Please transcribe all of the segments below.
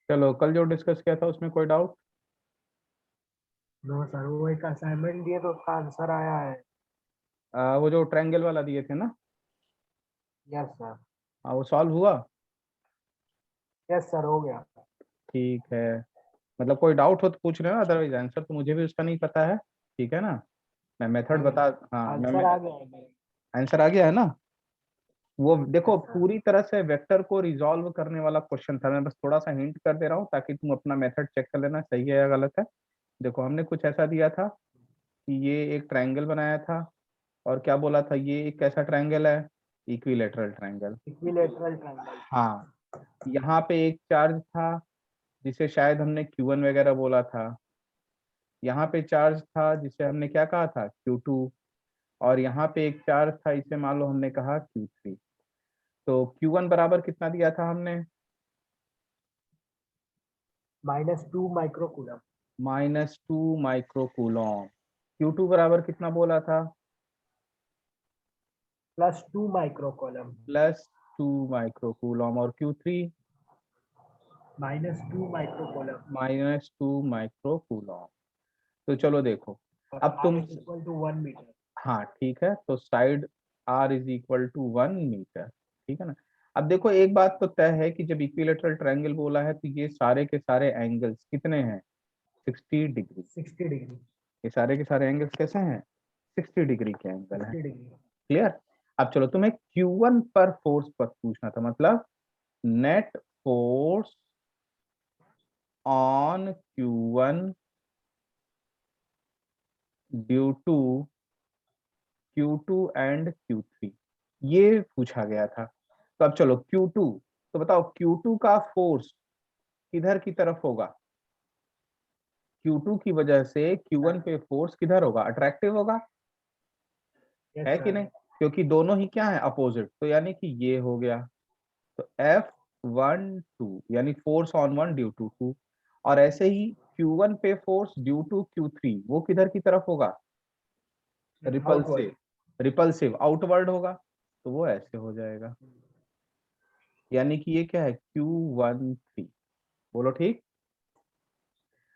चलो कल जो डिस्कस किया था उसमें कोई डाउट? नो सर, वो एक असाइनमेंट दिए तो उसका आंसर आया है। वो जो ट्रायंगल वाला दिए थे ना, यस सर। वो सॉल्व हुआ? यस सर, हो गया। ठीक है। मतलब कोई डाउट हो तो पूछ रहे हो, अदरवाइज आंसर तो मुझे भी उसका नहीं पता है। ठीक है ना? मैं मेथड नहीं, बता। हाँ आंसर आ गया है मेरे। आंसर आ गया है ना? वो देखो यस सर। पूरी तरह से वेक्टर को रिजॉल्व करने वाला क्वेश्चन था। मैं बस थोड़ा सा हिंट कर दे रहा हूँ ताकि तुम अपना मेथड चेक कर लेना सही है या गलत है। देखो हमने कुछ ऐसा दिया था कि ये एक ट्रायंगल बनाया था, और क्या बोला था, ये एक कैसा ट्रायंगल है? Equilateral triangle. Equilateral triangle. हाँ। यहाँ पे एक चार्ज था जिसे शायद हमने Q1 वगैरह बोला था। यहाँ पे चार्ज था जिसे हमने क्या कहा था, Q2। और यहाँ पे एक चार्ज था, इसे मान लो हमने कहा Q3। तो Q1 बराबर कितना दिया था हमने? -2 माइक्रोकूलम। -2 माइक्रोकूलॉम। Q2 बराबर कितना बोला था? +2 माइक्रोकूलम। +2 माइक्रोकूलॉम। और Q3? -2 माइक्रोकूलम। -2 माइक्रोकूलॉम। तो चलो देखो, और अब R तुम, इज इक्वल टू 1 मीटर। हाँ ठीक है, तो साइड R = 1 मीटर। ठीक है ना? अब देखो एक बात तो तय है कि जब इक्विलेटरल ट्रायंगल बोला है तो ये सारे के सारे एंगल्स कितने हैं? 60 डिग्री। 60 डिग्री। ये सारे के सारे एंगल्स कैसे हैं? 60 डिग्री के एंगल हैं। 60 डिग्री। क्लियर? अब चलो तुम्हें Q1 पर फोर्स पर पूछना था, मतलब net force on Q1 due to Q2 and Q3, ये पूछा गया था। तो अब चलो Q2, तो बताओ Q2 का फोर्स किधर की तरफ होगा? Q2 की वजह से Q1 पे फोर्स किधर होगा? अट्रैक्टिव होगा, यस है कि सर। नहीं? क्योंकि दोनों ही क्या है, अपोजिट। तो यानी कि ये हो गया। तो F12 यानी force on one due to two. और ऐसे ही Q1 पे फोर्स ड्यू टू Q3, वो किधर की तरफ होगा? आउटवर्ड। रिपल्सिव। रिपल्सिव आउटवर्ड होगा। तो वो ऐसे हो जाएगा। यानी कि ये क्या है, Q13। बोलो ठीक।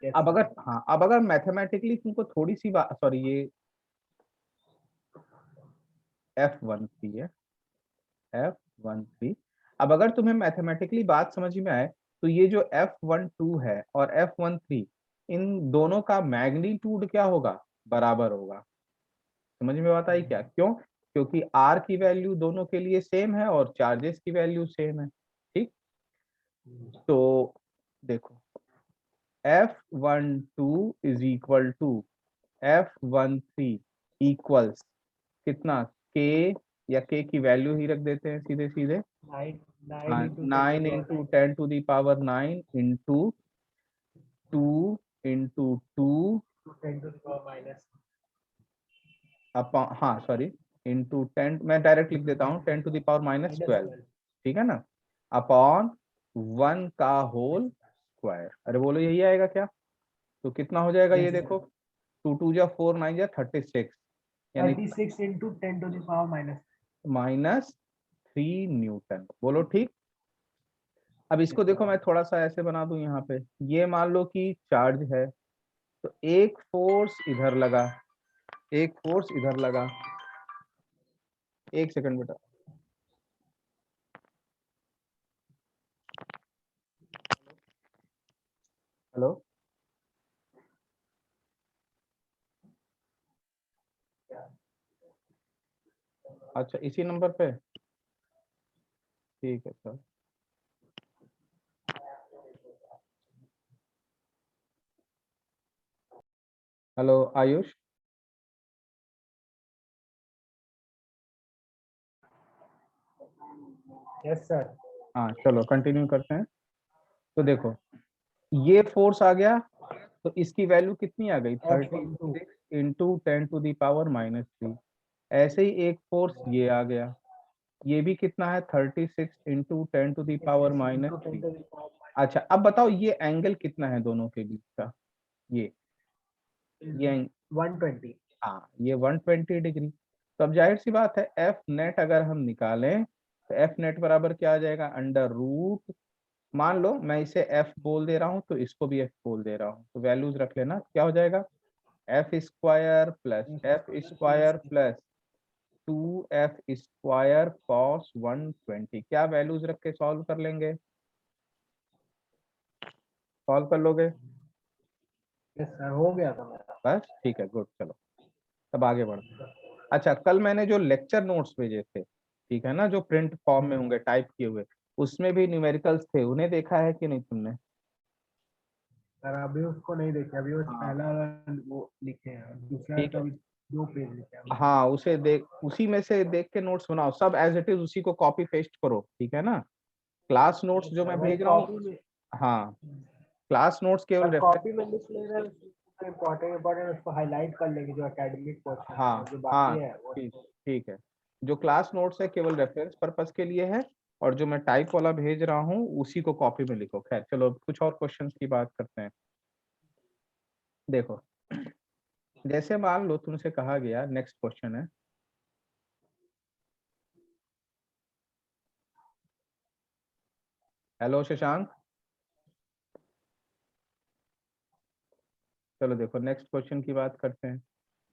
यस अब अगर, सर। हाँ अब अगर मैथमेटिकली तुमको थोड़ी सी बात, सॉरी ये F13 है, F13। अब अगर तुम्हें मैथमेटिकली बात समझ में आए, तो ये जो F12 है और F13, इन दोनों का मैग्नीट्यूड क्या होगा? बराबर होगा। समझ में बात आई क्या? क्यों? क्योंकि R की वैल्यू दोनों के लिए सेम है और चार्जेस की वैल्यू सेम है। ठीक। तो देखो, F12 = F13 इक्वल्स कितना? K, या K की वैल्यू ही रख देते हैं सीधे सीधे। 9 9 × 10 to nine the power into 9। Ten to the power 9 into 2 into 2 to 10 to the power minus. Upon, हाँ सॉरी, इंटू 10, मैं डायरेक्ट लिख देता हूँ, 10 टू दावर -12। -12। ठीक है ना? अपॉन 1 का होल स्क्वायर। अरे बोलो यही आएगा क्या? तो कितना हो जाएगा ये यस सर। देखो, 2 2 जा 4 9 जा 36, यानी 36 × 10 to the power minus. -3 newton. बोलो ठीक। अब यस इसको देखो, सर। मैं थोड़ा सा ऐसे बना दूं यहाँ पे। ये मान लो कि चार्ज है, तो एक फोर्स इधर लगा, एक फोर्स इधर लगा। एक सेकंड बेटा। हेलो। अच्छा इसी नंबर पे? ठीक है sir. Hello Ayush. Yes sir. हाँ चलो कंटिन्यू करते हैं। तो देखो, ये फोर्स आ गया, तो इसकी वैल्यू कितनी आ गई, thirty F12। Six into 10 to the power -3। ऐसे ही एक फोर्स ये आ गया, ये भी कितना है, 36 into 10 to the power 36 minus × 10 three to the power अच्छा अब बताओ ये एंगल कितना है दोनों के बीच का? ये ये एंग- 120। हाँ ये 120 डिग्री। तो अब जाहिर सी बात है, एफ नेट अगर हम निकालें तो एफ नेट बराबर क्या आ जाएगा, √2 मान लो मैं इसे f बोल दे रहा हूँ तो इसको भी f बोल दे रहा हूँ, तो वैल्यूज रख लेना, क्या हो जाएगा f square plus f square plus 2f square cos 120, क्या वैल्यूज रख के सॉल्व कर लेंगे, सॉल्व कर लोगे? यस सर, हो गया था मेरा। बस ठीक है, गुड, चलो तब आगे बढ़ते हैं। अच्छा, कल मैंने जो लेक्चर नोट्स भेजे थे, ठीक है ना, जो प्रिंट फॉर्म में होंगे टाइप किए हुए, उसमें भी न्यूमेरिकल्स थे, उन्हें देखा है कि नहीं तुमने? सर अभी उसको नहीं देखे, अभी वो हाँ, पहला वाला वो लिखे हैं, दूसरा ठीक तो है। अभी 2 पेज लिखे हैं। हाँ, उसे देख, उसी में से देख के नोट्स बनाओ, सब एज इट इज उसी को कॉपी पेस्ट करो, ठीक है ना। क्लास नोट्स यस जो सर, मैं वही भेज रहा हूँ, कॉपी में। हाँ, क्लास नोट्स केवल सर रेफरेंस। कॉपी में लिख ले रहे हैं, इम्पोर्टेंट इम्पोर्टेंट उसको हाईलाइट कर लेंगे, जो एकेडमिक क्वेश्चन है, और हाँ जो हाँ, बाकी है वो ठीक, ठीक है। जो क्लास नोट्स है केवल रेफरेंस पर्पस के लिए है, और जो मैं टाइप वाला भेज रहा हूँ उसी को कॉपी में लिखो। खैर चलो, अब कुछ और क्वेश्चंस की बात करते हैं। देखो, जैसे मान लो तुमसे कहा गया, नेक्स्ट क्वेश्चन है, हेलो शशांक, चलो देखो नेक्स्ट क्वेश्चन की बात करते हैं।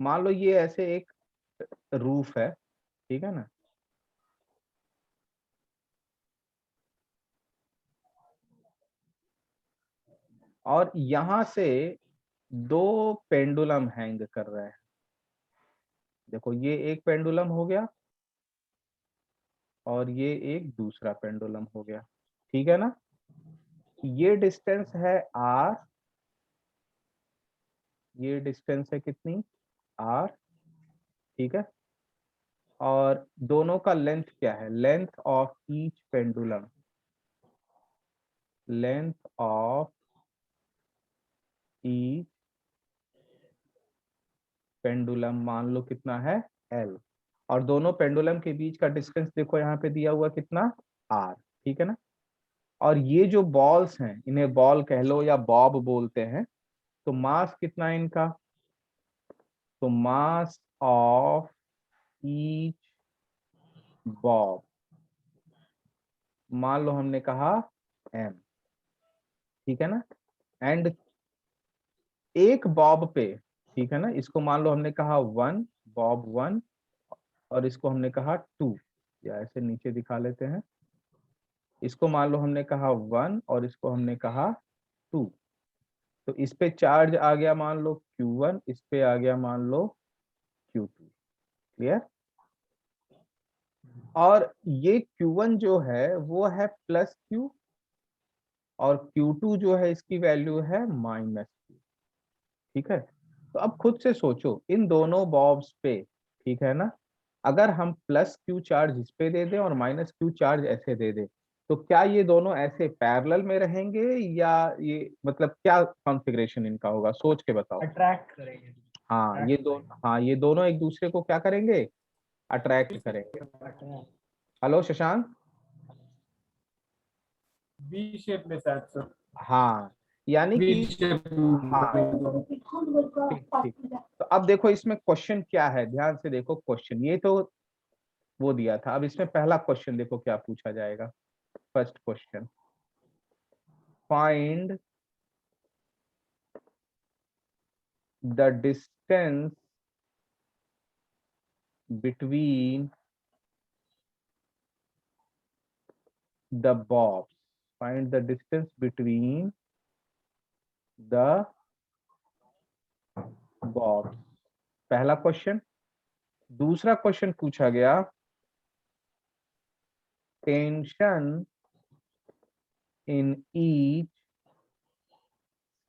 मान लो ये ऐसे एक रूफ है, ठीक है ना, और यहां से दो पेंडुलम हैंग कर रहे हैं। देखो ये एक पेंडुलम हो गया, और ये एक दूसरा पेंडुलम हो गया, ठीक है ना। ये डिस्टेंस है r, ये डिस्टेंस है कितनी, r, ठीक है। और दोनों का लेंथ क्या है, length of each pendulum, length of each pendulum मान लो कितना है, l। और दोनों पेंडुलम के बीच का डिस्टेंस देखो यहाँ पे दिया हुआ कितना, r, ठीक है ना। और ये जो बॉल्स हैं, इन्हें बॉल कह लो या बॉब बोलते हैं, तो मास कितना है इनका, तो मास ऑफ ईच बॉब मान लो हमने कहा m, ठीक है ना। एंड एक बॉब पे, ठीक है ना, इसको मान लो हमने कहा 1, बॉब 1, और इसको हमने कहा 2, या ऐसे नीचे दिखा लेते हैं, इसको मान लो हमने कहा 1 और इसको हमने कहा 2। तो इस पे चार्ज आ गया मान लो Q1, इस पे आ गया मान लो Q2, क्लियर। और ये Q1 जो है वो है प्लस Q, और Q2 जो है इसकी वैल्यू है माइनस Q, ठीक है। तो अब खुद से सोचो इन दोनों बॉब्स पे, ठीक है ना, अगर हम प्लस Q चार्ज इस पे दे दें और माइनस Q चार्ज ऐसे दे दें, तो क्या ये दोनों ऐसे पैरेलल में रहेंगे, या ये मतलब क्या कॉन्फ़िगरेशन इनका होगा, सोच के बताओ। अट्रैक्ट करेंगे, हाँ ये अट्रैक्ट दो, करेंगे। हाँ ये दोनों एक दूसरे को क्या करेंगे, अट्रैक्ट करेंगे। Attract hello Shashank, B shape में शायद सर, हाँ, यानी बी कि, शेप हाँ, ठीक ठीक। तो अब देखो इसमें क्वेश्चन क्या है, ध्यान से देखो क्वेश्चन, ये तो वो दिया था, अब इसमें पहला क्वेश्चन देखो क्या पूछा जाएगा। First question, find the distance between the bobs, find the distance between the bobs, पहला क्वेश्चन। दूसरा क्वेश्चन पूछा गया, tension in each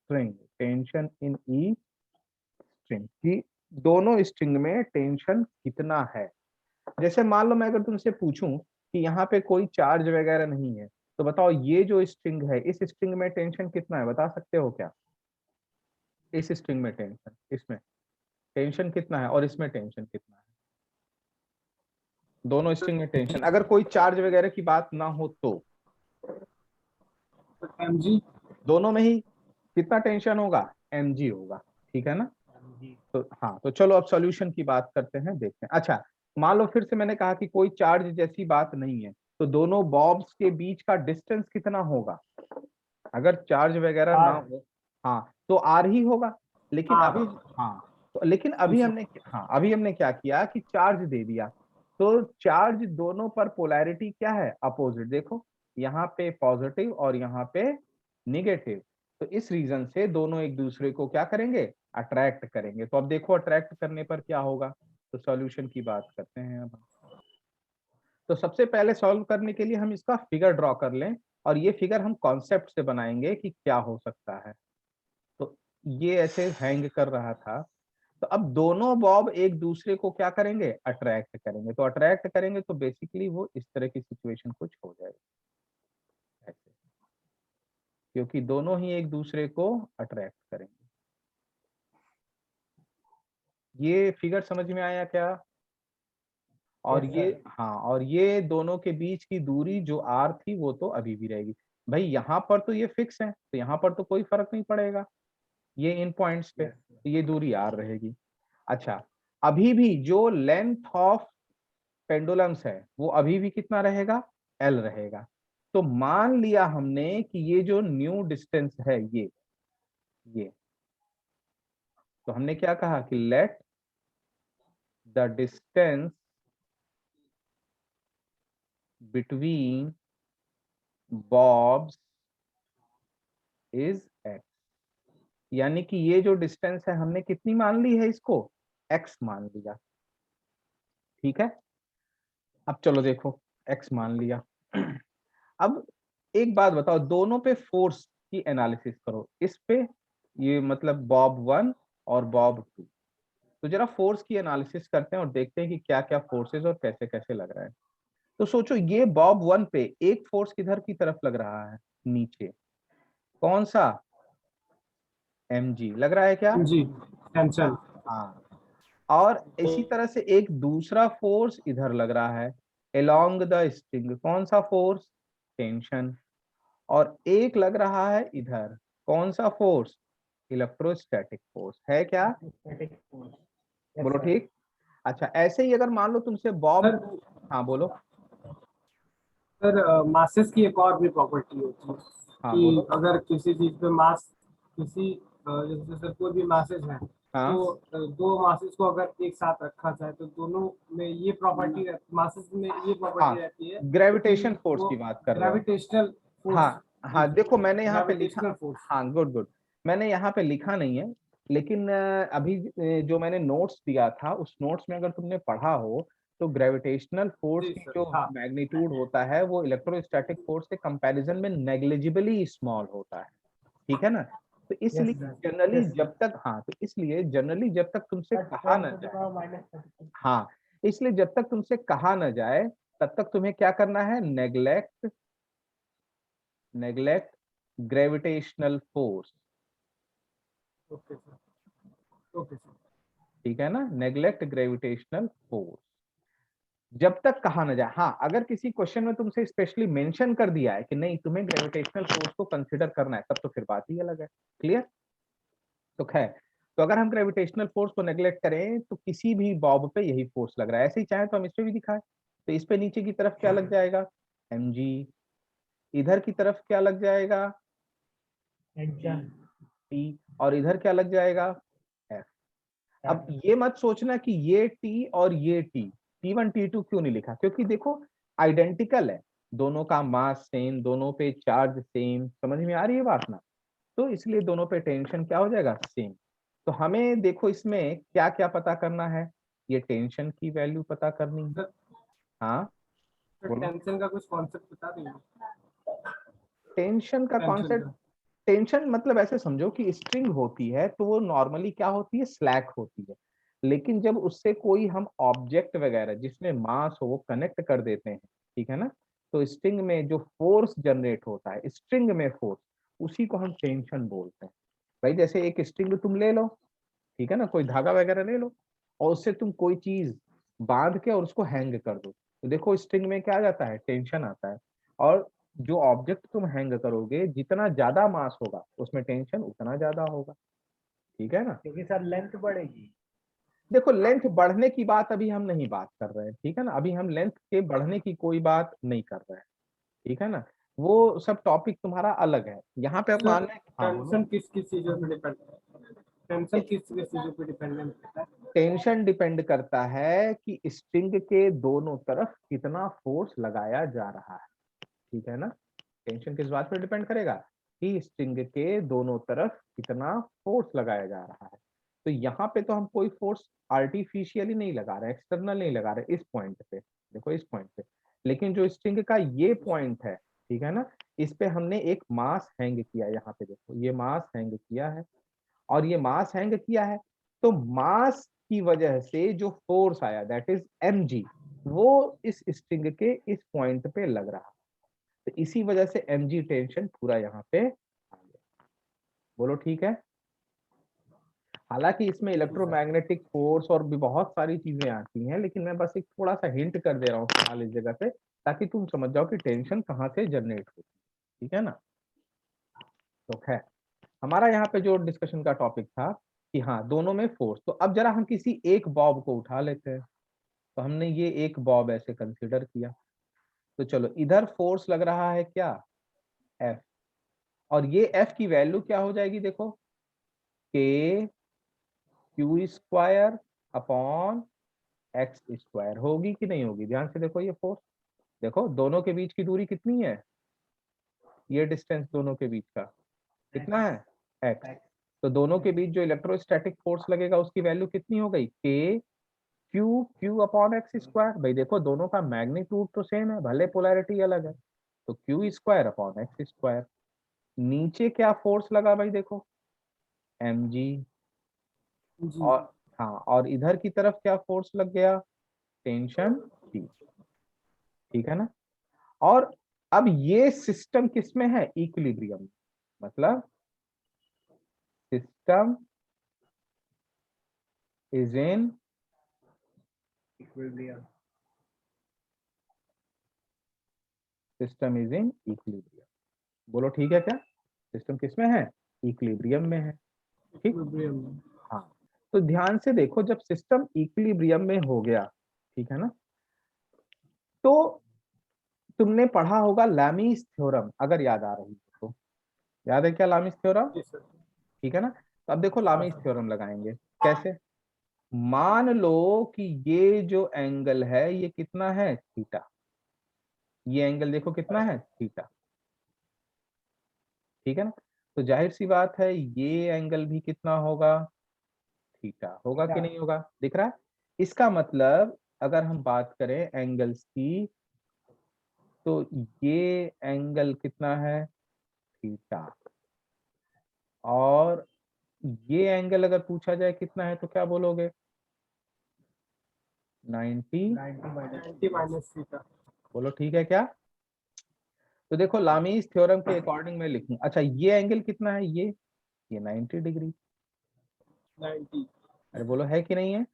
string, tension in each string, कि दोनों स्ट्रिंग में टेंशन कितना है। जैसे मान लो मैं अगर तुमसे पूछूं कि यहाँ पे कोई चार्ज वगैरह नहीं है, तो बताओ ये जो स्ट्रिंग है, इस स्ट्रिंग में टेंशन कितना है, बता सकते हो क्या? इस स्ट्रिंग में टेंशन, इसमें टेंशन कितना है और इसमें टेंशन कितना है, दोनों स्ट्रिंग में टेंशन, अगर कोई चार्ज वगैरह की बात ना हो तो एम जी। दोनों में ही कितना टेंशन होगा, mg होगा, ठीक है ना। करेंगे। तो हाँ, तो चलो अब सॉल्यूशन की बात करते हैं, देखते हैं। अच्छा, मान लो फिर से मैंने कहा कि कोई चार्ज जैसी बात नहीं है, तो दोनों बॉब्स के बीच का डिस्टेंस कितना होगा, अगर चार्ज वगैरह ना R। हो, हाँ तो आर ही होगा। लेकिन R। अभी, हाँ तो लेकिन अभी हमने, हाँ अभी हमने क्या किया कि चार्ज दे दिया, तो चार्ज दोनों पर पोलैरिटी क्या है, अपोजिट। देखो यहाँ पे पॉजिटिव और यहाँ पे निगेटिव, तो इस रीजन से दोनों एक दूसरे को क्या करेंगे, अट्रैक्ट करेंगे। तो अब देखो अट्रैक्ट करने पर क्या होगा, तो सॉल्यूशन की बात करते हैं अब। तो सबसे पहले सॉल्व करने के लिए हम इसका फिगर ड्रॉ कर लें, और ये फिगर हम कॉन्सेप्ट से बनाएंगे कि क्या हो सकता है। तो ये ऐसे हैंग कर रहा था, तो अब दोनों बॉब एक दूसरे को क्या करेंगे, अट्रैक्ट करेंगे। तो अट्रैक्ट करेंगे तो बेसिकली वो इस तरह की सिचुएशन कुछ हो जाएगी ऐसे, क्योंकि दोनों ही एक दूसरे को अट्रैक्ट करेंगे। ये फिगर समझ में आया क्या? और Yes, ये, sir। हाँ, और ये दोनों के बीच की दूरी जो आर थी वो तो अभी भी रहेगी। भाई यहाँ पर तो ये फिक्स है, तो यहाँ पर तो कोई फर्क नहीं पड़ेगा, ये इन पॉइंट्स पे, Yes, sir। तो ये दूरी आर रहेगी। अच्छा, अभी भी जो लेंथ ऑफ पेंडुलम्स है वो अभी भी कितना रहेगा, एल रहेगा। तो मान लिया हमने कि ये जो न्यू डिस्टेंस है ये, तो हमने क्या कहा कि let the distance between bobs is x, यानी कि ये जो डिस्टेंस है हमने कितनी मान ली है, इसको एक्स मान लिया। ठीक है, अब चलो देखो एक्स मान लिया। अब एक बात बताओ, दोनों पे फोर्स की एनालिसिस करो, इस पे, ये मतलब बॉब 1 और बॉब 2। तो जरा फोर्स की एनालिसिस करते हैं और देखते हैं कि क्या क्या फोर्सेस और कैसे कैसे लग रहा है। तो सोचो ये बॉब 1 पे एक फोर्स किधर की तरफ लग रहा है, नीचे, कौन सा, mg लग रहा है क्या? जी, टेंशन। हाँ, और इसी तरह से एक दूसरा फोर्स इधर लग रहा है along द स्ट्रिंग, कौन सा फोर्स, टेंशन। और एक लग रहा है इधर, कौन सा फोर्स, इलेक्ट्रोस्टैटिक फोर्स है क्या? Static force। Yes, बोलो sir। ठीक। अच्छा, ऐसे ही अगर मान लो तुमसे बॉब, सर हाँ बोलो। सर मासेस की एक और भी प्रॉपर्टी होती है हाँ कि बोलो। अगर किसी चीज पे मास, किसी जैसे सर कोई भी मासेस है, हाँ तो दो मासेस को अगर एक साथ रखा जाए तो दोनों में ये प्रॉपर्टी, मासेस में ये हाँ, प्रॉपर्टी रहती है ग्रेविटेशन कि फोर्स वो की बात कर रहे हो। Gravitational force. हाँ जी, हाँ, देखो मैंने यहाँ पे लिखा, ग्रेविटेशनल फोर्स। हाँ गुड गुड, मैंने यहाँ पे लिखा नहीं है, लेकिन अभी जो मैंने नोट्स दिया था उस नोट्स में अगर तुमने पढ़ा हो, तो ग्रेविटेशनल फोर्स जी की सर, जो हाँ। मैग्नीट्यूड होता है वो इलेक्ट्रोस्टैटिक फोर्स के कंपैरिजन में नेग्लिजिबली स्मॉल होता है। ठीक है ना? तो Yes, इसलिए sir। Generally Yes। जब तक, हाँ तो इसलिए जनरली जब तक तुमसे But कहा 10 ना to the जाए, power -32। हाँ, इसलिए जब तक तुमसे कहा ना जाए तब तक तुम्हें क्या करना है, neglect gravitational force. Okay sir, okay sir. ठीक है ना, नेग्लेक्ट ग्रेविटेशनल फोर्स जब तक कहा ना जाए। हाँ, अगर किसी क्वेश्चन में तुमसे स्पेशली मेंशन कर दिया है कि नहीं तुम्हें ग्रेविटेशनल फोर्स को कंसीडर करना है, तब तो फिर बात ही अलग है। क्लियर? तो खैर, तो अगर हम ग्रेविटेशनल फोर्स को नेग्लेक्ट करें तो किसी भी बॉब पे यही फोर्स लग रहा है, ऐसे ही चाहे तो हम इस पे भी दिखाएं, तो इस पे नीचे की तरफ क्या लग जाएगा, mg, इधर की तरफ क्या लग जाएगा, Tension। t, और इधर क्या लग जाएगा, f। अब ये मत सोचना कि ये t और ये t1 t2 क्यों नहीं लिखा, क्योंकि देखो आइडेंटिकल है, दोनों का मास सेम, दोनों पे चार्ज सेम, समझ में आ रही है बात ना? तो इसलिए दोनों पे टेंशन क्या हो जाएगा, सेम। तो हमें देखो इसमें क्या क्या पता करना है, ये टेंशन की वैल्यू पता करनी है। सर, हाँ बोलो। टेंशन का कुछ कॉन्सेप्ट बता देंगे? टेंशन का टेंशन कॉन्सेप्ट, का। टेंशन मतलब ऐसे समझो कि स्ट्रिंग होती है तो वो नॉर्मली क्या होती है, स्लैक होती है। लेकिन जब उससे कोई हम ऑब्जेक्ट वगैरह जिसमें मास हो वो कनेक्ट कर देते हैं, ठीक है ना, तो स्ट्रिंग में जो फोर्स जनरेट होता है, स्ट्रिंग में फोर्स, उसी को हम टेंशन बोलते हैं। भाई जैसे एक स्ट्रिंग तुम ले लो, ठीक है ना, कोई धागा वगैरह ले लो, और उससे तुम कोई चीज बांध के और उसको हैंग कर दो, तो देखो स्ट्रिंग में क्या आ जाता है, टेंशन आता है। और जो ऑब्जेक्ट तुम हैंग करोगे जितना ज्यादा मास होगा उसमें टेंशन उतना ज्यादा होगा। ठीक है ना? क्योंकि सर लेंथ बढ़ेगी। देखो लेंथ बढ़ने की बात अभी हम नहीं बात कर रहे हैं, ठीक है ना, अभी हम लेंथ के बढ़ने की कोई बात नहीं कर रहे हैं। ठीक है ना, वो सब टॉपिक तुम्हारा अलग है। यहाँ पे अब मान लें, हाँ बोलो। टेंशन किस किस चीजों पे डिपेंड करता है? टेंशन किस किस चीजों पे डिपेंडेंट करता है? टेंशन डिपेंड करता है कि स्ट्रिंग के दोनों तरफ कितना फोर्स लगाया जा रहा है, ठीक है ना। टेंशन किस बात पर डिपेंड करेगा कि स्ट्रिंग के दोनों तरफ कितना फोर्स लगाया जा रहा है। तो यहाँ पे तो हम कोई फोर्स आर्टिफिशियली नहीं लगा रहे, एक्सटर्नल नहीं लगा रहे इस पॉइंट पे, देखो इस पॉइंट पे। लेकिन जो स्ट्रिंग का ये पॉइंट है, ठीक है ना, इस पे हमने एक मास हैंग किया, यहाँ पे देखो ये मास हैंग किया है और ये मास हैंग किया है। तो मास की वजह से जो फोर्स आया दैट इज mg, वो इस स्ट्रिंग के इस पॉइंट पे लग रहा है। तो इसी वजह से mg टेंशन पूरा यहाँ पे आ गया। बोलो ठीक है। हालांकि इसमें इलेक्ट्रोमैग्नेटिक फोर्स और भी बहुत सारी चीजें आती हैं, लेकिन मैं बस एक थोड़ा सा हिंट कर दे रहा हूँ फिलहाल इस जगह पे, ताकि तुम समझ जाओ कि टेंशन कहाँ से जनरेट होती है, ठीक है ना। तो खैर, हमारा यहाँ पे जो डिस्कशन का टॉपिक था कि हाँ दोनों में फोर्स। तो अब जरा हम किसी एक बॉब को उठा लेते हैं। तो हमने ये एक बॉब ऐसे कंसिडर किया। तो चलो, इधर फोर्स लग रहा है क्या, F। और ये F की वैल्यू क्या हो जाएगी, देखो K Q square upon x square होगी कि नहीं होगी। ध्यान से देखो ये फोर्स, देखो दोनों के बीच की दूरी कितनी है, ये डिस्टेंस दोनों के बीच का कितना है, x। तो दोनों के बीच जो इलेक्ट्रोस्टैटिक फोर्स लगेगा उसकी वैल्यू कितनी हो गई, k Q upon x square. भाई देखो दोनों का मैग्नीट्यूड तो सेम है, भले पोलैरिटी अलग है। तो Q square upon x square. नीचे क्या फोर्स लगा भाई, देखो mg। जी। और हाँ, और इधर की तरफ क्या फोर्स लग गया, टेंशन T, ठीक है ना। और अब ये सिस्टम किसमें है, इक्विलिब्रियम, मतलब system is in equilibrium. System is in equilibrium. बोलो ठीक है क्या, सिस्टम किसमें है, इक्विलिब्रियम में है, ठीक। इक्विलिब्रियम में। हाँ, तो ध्यान से देखो, जब सिस्टम इक्विलिब्रियम में हो गया, ठीक है ना, तो तुमने पढ़ा होगा लामीस थ्योरम, अगर याद आ रही है तो। याद है क्या लामीस थ्योरम, जी सर। ठीक है ना। तो अब देखो हाँ लामीस सर। थ्योरम लगाएंगे कैसे। मान लो कि ये जो एंगल है ये कितना है, थीटा। ये एंगल देखो कितना है, थीटा, ठीक है ना। तो जाहिर सी बात है ये एंगल भी कितना होगा, थीटा होगा कि नहीं होगा, दिख रहा है। इसका मतलब अगर हम बात करें एंगल्स की, तो ये एंगल कितना है, थीटा। और ये एंगल अगर पूछा जाए कितना है तो क्या बोलोगे, 90। 90 माइनस थीटा। बोलो ठीक है क्या। तो देखो लामीज थ्योरम के अकॉर्डिंग मैं लिखूं, अच्छा ये एंगल कितना है, ये 90 डिग्री। 90। अरे बोलो है कि नहीं है।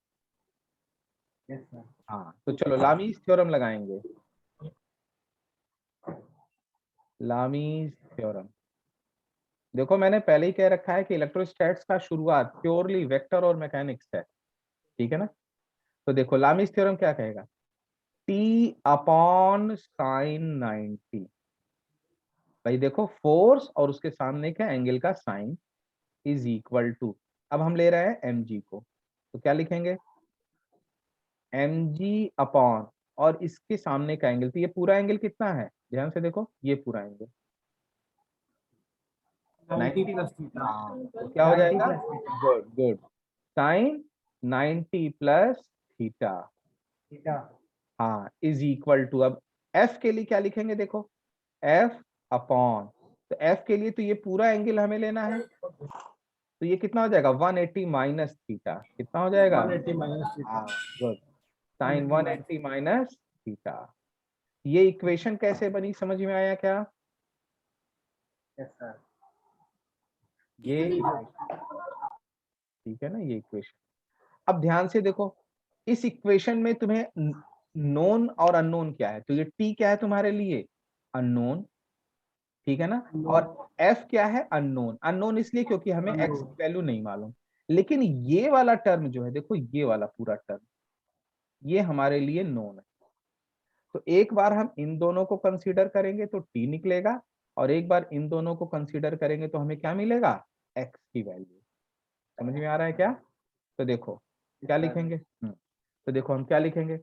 Yes sir. हाँ, तो चलो लामीज थ्योरम लगाएंगे। लामीज थ्योरम, देखो मैंने पहले ही कह रखा है कि इलेक्ट्रोस्टैट्स का शुरुआत प्योरली वेक्टर और मैकेनिक्स है, ठीक है ना। तो देखो लामीज थ्योरम क्या कहेगा, T अपॉन साइन 90। भाई देखो फोर्स और उसके सामने का एंगल का साइन इज इक्वल टू, अब हम ले रहे हैं mg को, तो क्या लिखेंगे, mg अपॉन, और इसके सामने का एंगल, तो ये पूरा एंगल कितना है, ध्यान से देखो ये पूरा एंगल 90 90। Plus theta. हाँ, तो क्या हो 90 जाएगा, plus theta. Good good, sine 90 plus theta, theta. हाँ इज इक्वल टू, अब f के लिए क्या लिखेंगे, देखो f अपॉन, तो f के लिए तो ये पूरा एंगल हमें लेना है, तो ये कितना हो जाएगा 180 माइनस थीटा, कितना हो जाएगा, 180 माइनस हाँ theta. Good, sine 180 minus. 180 minus theta. ये इक्वेशन कैसे बनी, समझ में आया क्या, यस सर। ये इक्वेशन, ठीक है ना, ये इक्वेशन। अब ध्यान से देखो, इस इक्वेशन में तुम्हें नोन और अननोन क्या है, तो ये t क्या है तुम्हारे लिए, अननोन, ठीक है ना। और f क्या है, अननोन। अननोन इसलिए क्योंकि हमें x की वैल्यू नहीं मालूम। लेकिन ये वाला टर्म जो है, देखो ये वाला पूरा टर्म, ये हमारे लिए नोन है। तो एक बार हम इन दोनों को कंसीडर करेंगे तो t निकलेगा, और एक बार इन दोनों को कंसीडर करेंगे तो हमें क्या मिलेगा, x की वैल्यू। समझ में आ रहा है क्या? तो देखो क्या लिखेंगे, तो देखो हम क्या लिखेंगे,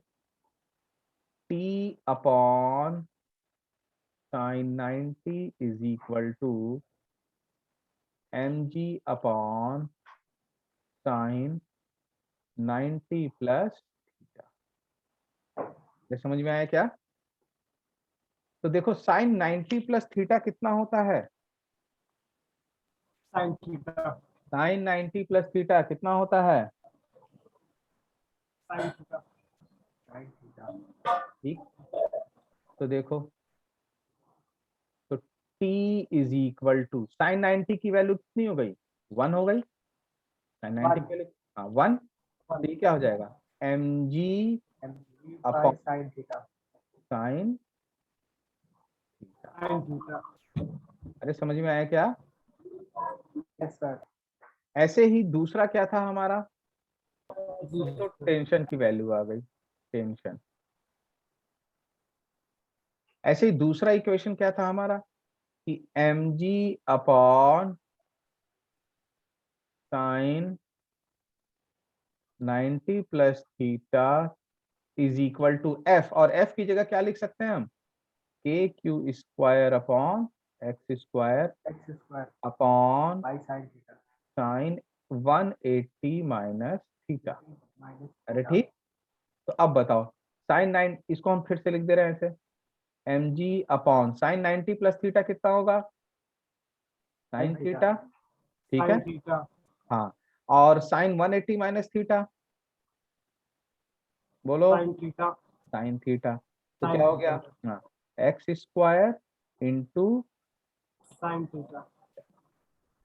t upon sine 90 is equal to mg upon sine 90 plus theta. ये समझ में आया क्या? तो देखो साइन 90 प्लस थीटा कितना होता है, sine theta, sine 90 plus theta कितना होता है, साइन थीटा, ठीक। तो देखो, तो t is equal to sine 90 की वैल्यू कितनी हो गई, 1 हो गई, साइन 90 की वैल्यू हाँ 1, तो ये क्या हो जाएगा, mg upon sign theta. Sign theta. Sine theta. अरे समझ में आया क्या? Yes sir. ऐसे ही दूसरा क्या था हमारा, जी तो टेंशन की वैल्यू आ गई, टेंशन। ऐसे ही दूसरा इक्वेशन क्या था हमारा, कि mg upon sine 90 plus theta is equal to f, और f की जगह क्या लिख सकते हैं हम, के Q square upon x square x square upon by sine theta sign 180 minus theta. Minus. अरे ठीक, तो अब बताओ, साइन 9 इसको हम फिर से लिख दे रहे हैं ऐसे, mg upon sine 90 plus theta कितना होगा, साइन थीटा, ठीक है। साइन थीटा, हाँ, और साइन 180 माइनस थीटा, बोलो, साइन थीटा, साइन थीटा। तो साइन क्या हो गया, थीटा, हाँ, x square into sine theta,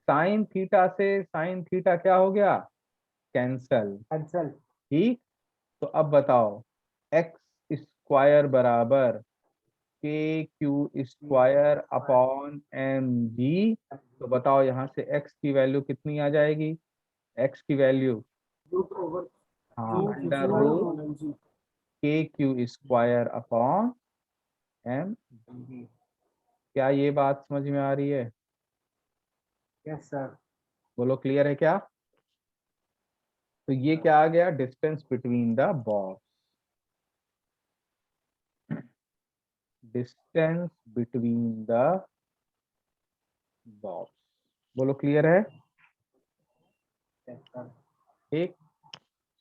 sine theta से साइन थीटा क्या हो गया, कैंसल, कैंसल। ठीक। तो अब बताओ, एक्स स्क्वायर बराबर K Q square upon M G, तो बताओ यहाँ से x की वैल्यू कितनी आ जाएगी, x की वैल्यू, रूट ओवर हाँ, 2 under q root upon mg। K Q square upon M. क्या ये बात समझ में आ रही है, यस सर। बोलो क्लियर है क्या? तो ये क्या आ गया, distance between the box, distance between the box, बोलो क्लियर है, यस सर। ठीक।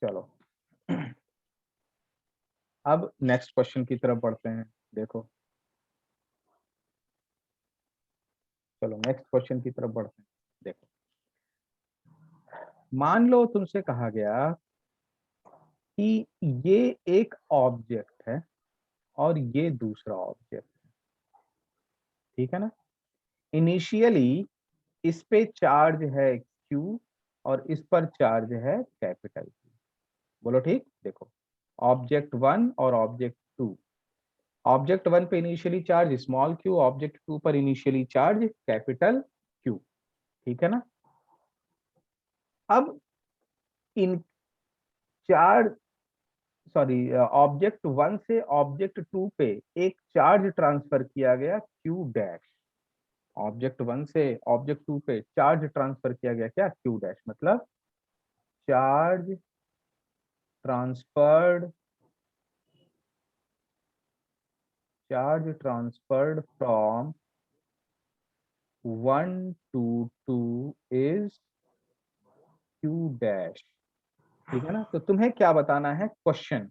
चलो अब नेक्स्ट क्वेश्चन की तरफ बढ़ते हैं, देखो, चलो नेक्स्ट क्वेश्चन की तरफ बढ़ते हैं। देखो, मान लो तुमसे कहा गया कि ये एक ऑब्जेक्ट है और ये दूसरा ऑब्जेक्ट, ठीक है ना। इनिशियली इस पे चार्ज है Q और इस पर चार्ज है कैपिटल Q, बोलो ठीक। देखो, ऑब्जेक्ट 1 और ऑब्जेक्ट 2, ऑब्जेक्ट 1 पे initially charge small q, object 2 पर इनिशियली चार्ज कैपिटल Q, ठीक है ना। अब इन चार्ज, सॉरी, ऑब्जेक्ट 1 से ऑब्जेक्ट 2 पे एक चार्ज ट्रांसफर किया गया Q डैश, ऑब्जेक्ट 1 से ऑब्जेक्ट 2 पे चार्ज ट्रांसफर किया गया क्या, Q डैश, मतलब charge transferred, charge transferred from 1 to 2 is Q dash, ठीक है ना। तो तुम्हें क्या बताना है, क्वेश्चन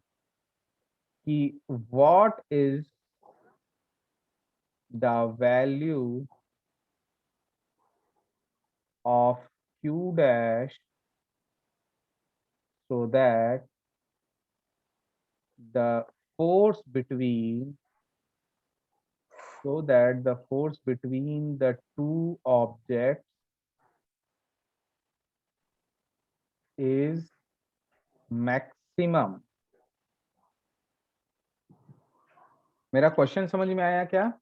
कि what is the value of Q dash so that the force between, so that the force between the two objects is maximum। मेरा क्वेश्चन समझ में आया क्या?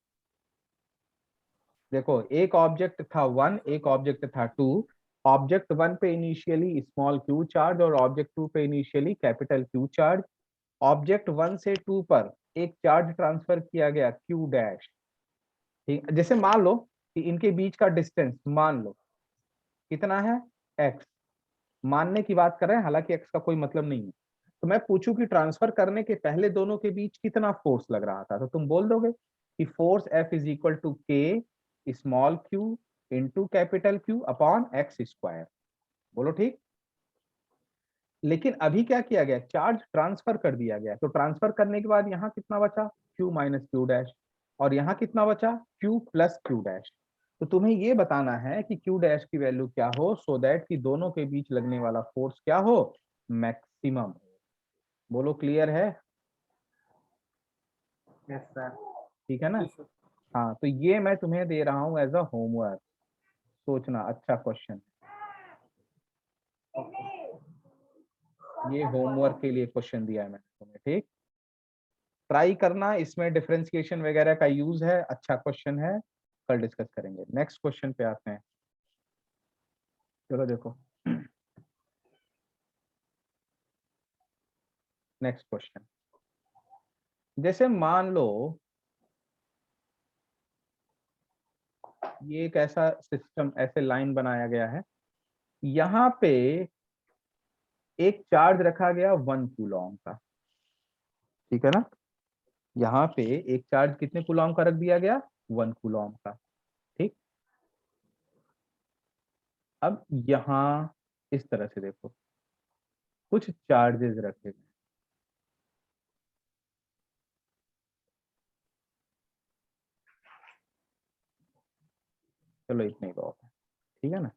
देखो, एक ऑब्जेक्ट था 1, एक ऑब्जेक्ट था 2, ऑब्जेक्ट 1 पे इनिशियली स्मॉल q चार्ज और ऑब्जेक्ट 2 पे initially capital Q charge, object 1 से 2 पर एक चार्ज ट्रांसफर किया गया Q डैश, ठीक, जैसे मान लो कि इनके बीच का डिस्टेंस मान लो कितना है x, मानने की बात कर रहे हैं, हालांकि x का कोई मतलब नहीं है। तो मैं पूछूं कि ट्रांसफर करने के पहले दोनों के बीच कितना फोर्स लग रहा था, तो तुम बोल दोगे कि force F is equal to K small q into capital Q upon x square. बोलो ठीक। लेकिन अभी क्या किया गया, चार्ज ट्रांसफर कर दिया गया, तो ट्रांसफर करने के बाद यहाँ कितना बचा Q माइनस क्यू डैश, और यहाँ कितना बचा Q प्लस क्यू डैश। तो तुम्हें ये बताना है कि Q डैश की वैल्यू क्या हो, सो दैट कि दोनों के बीच लगने वाला फोर्स क्या हो, मैक्सिमम। बोलो क्लियर है? Yes sir. ठीक है ना? जी सर। हाँ, तो ये मैं तुम्हें दे रहा हूँ एज अ होमवर्क, सोचना, अच्छा क्वेश्चन, ये होमवर्क के लिए क्वेश्चन दिया है मैंने तुम्हें, ठीक। ट्राई करना, इसमें डिफरेंशिएशन वगैरह का यूज है, अच्छा क्वेश्चन है, कल डिस्कस करेंगे। नेक्स्ट क्वेश्चन पे आते हैं। चलो देखो नेक्स्ट क्वेश्चन, जैसे मान लो ये एक ऐसा सिस्टम, ऐसे लाइन बनाया गया है, यहाँ पे एक चार्ज रखा गया 1 कूलॉम का, ठीक है ना, यहाँ पे एक चार्ज कितने कूलॉम का रख दिया गया, 1 कूलॉम का, ठीक। अब यहाँ इस तरह से देखो, कुछ चार्जेस रखे गए, चलो इतने ही बहुत है, ठीक है ना।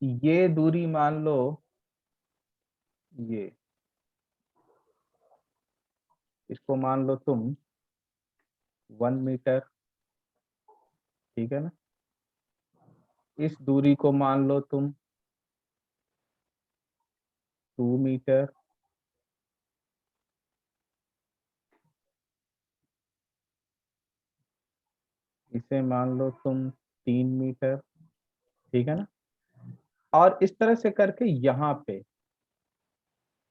ये दूरी मान लो, ये, इसको मान लो तुम 1 मीटर, ठीक है ना। इस दूरी को मान लो तुम 2 मीटर, इसे मान लो तुम 3 मीटर, ठीक है ना। और इस तरह से करके यहाँ पे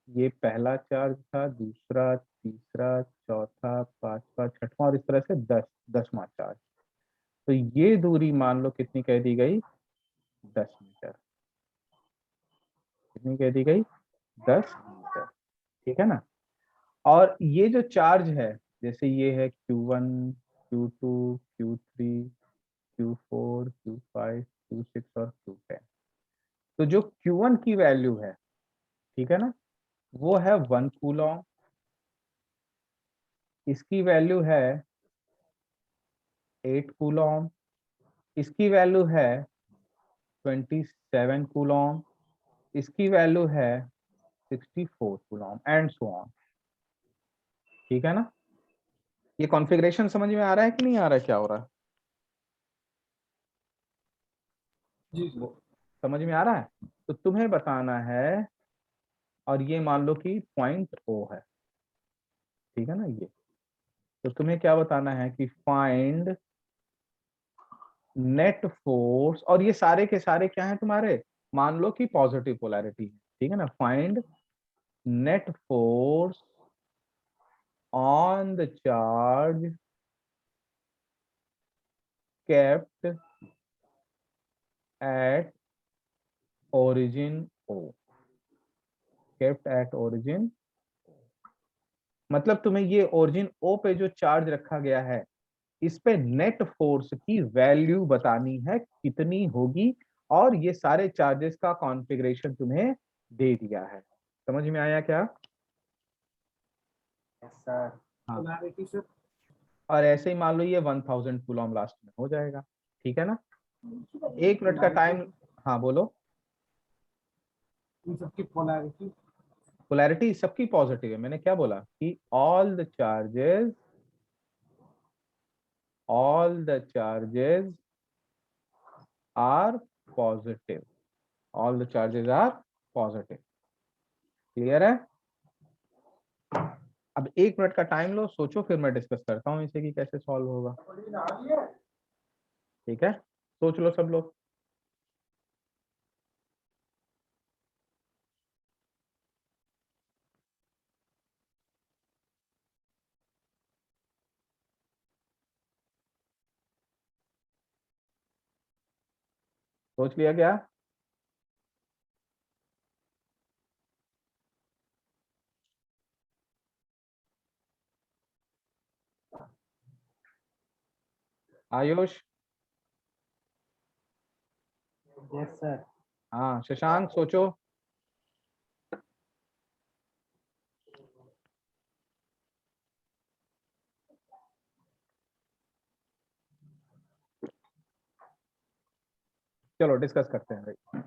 ये पहला चार्ज था, दूसरा, तीसरा, चौथा, पांचवा, छठवां, और इस तरह से 10वां चार्ज। तो ये दूरी मान लो कितनी कह दी गई, 10 मीटर। कितनी कह दी गई, 10 मीटर, ठीक है ना। और ये जो चार्ज है, जैसे ये है Q1, Q2, Q3, Q4, Q5, Q6 और Q10। तो जो Q1 की वैल्यू है, ठीक है ना, वो है 1 कूलॉम, इसकी वैल्यू है 8 कूलॉम, इसकी वैल्यू है 27 कूलॉम, इसकी वैल्यू है 64 कूलॉम, एंड सो ऑन, ठीक है ना। ये कॉन्फ़िगरेशन समझ में आ रहा है कि नहीं आ रहा है, क्या हो रहा है? जी सर। वो समझ में आ रहा है? तो तुम्हें बताना है, और ये मान लो कि पॉइंट O है, ठीक है ना, ये। तो तुम्हें क्या बताना है कि फाइंड नेट फोर्स, और ये सारे के सारे क्या हैं तुम्हारे, मान लो कि पॉजिटिव पोलैरिटी है, ठीक है ना। Find net force on the charge kept at origin O, kept at origin, मतलब तुम्हें ये ओरिजिन O पे जो चार्ज रखा गया है, इस पे नेट फोर्स की वैल्यू बतानी है कितनी होगी, और ये सारे चार्जेस का कॉन्फ़िगरेशन तुम्हें दे दिया है। समझ में आया क्या? Yes sir. हाँ, पोलैरिटी सर। और ऐसे ही मान लो ये 1000 कूलॉम लास्ट में हो जाएगा, ठीक है ना। 1 मिनट का टाइम, हाँ बोलो। इन सबकी पोलैरिटी। पोलैरिटी सबकी पॉजिटिव है, मैंने क्या बोला कि all the charges are positive, all the charges are positive, clear है? अब 1 मिनट का टाइम लो, सोचो, फिर मैं डिस्कस करता हूँ इसे कि कैसे सॉल्व होगा, ठीक है। सोच लो सब लोग। सोच लिया क्या? आयुष? Yes sir. हाँ शशांक सोचो। चलो डिस्कस करते हैं भाई,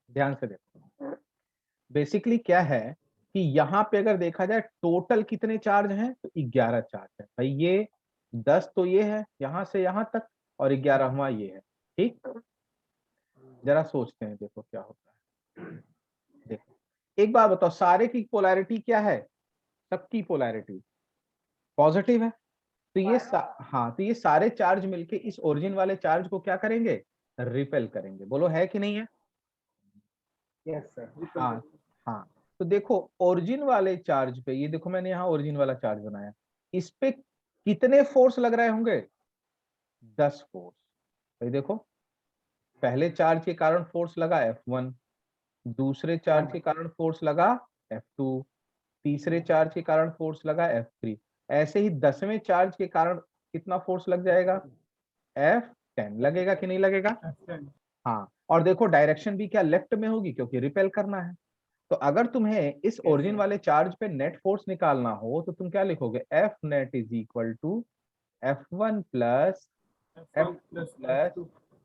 ध्यान से देखो। बेसिकली क्या है कि यहाँ पे अगर देखा जाए टोटल कितने चार्ज हैं तो 11 चार्ज है भाई। ये 10 तो ये है यहाँ से यहाँ तक, और 11वां ये है। ठीक, जरा सोचते हैं, देखो क्या होता है। देखो एक बात बताओ, सारे की पोलैरिटी क्या है? सबकी पोलैरिटी पॉजिटिव है। तो ये हाँ, तो ये सारे चार्ज मिलके इस ओरिजिन वाले चार्ज को क्या करेंगे? रिपेल करेंगे। बोलो है कि नहीं है? Yes sir. हाँ हाँ। तो देखो ओरिजिन वाले चार्ज पे, ये देखो मैंने यहाँ ओरिजिन वाला चार्ज बनाया, इस पे कितने फोर्स लग रहे होंगे? 10 फोर्स। भाई देखो, पहले चार्ज के कारण फोर्स लगा F1, दूसरे चार्ज के कारण फोर्स लगा F2, तीसरे चार्ज के कारण फोर्स लगा F3। ऐसे ही 10वें चार्ज के कारण कितना फोर्स लग जाएगा? F10 लगेगा कि नहीं लगेगा? हाँ, और देखो डायरेक्शन भी क्या लेफ्ट में होगी, क्योंकि रिपेल करना है। तो अगर तुम्हें इस ओरिजिन वाले चार्ज पे नेट फोर्स निकालना हो तो तुम क्या लिखोगे? F net is equal to F1 plus F2 plus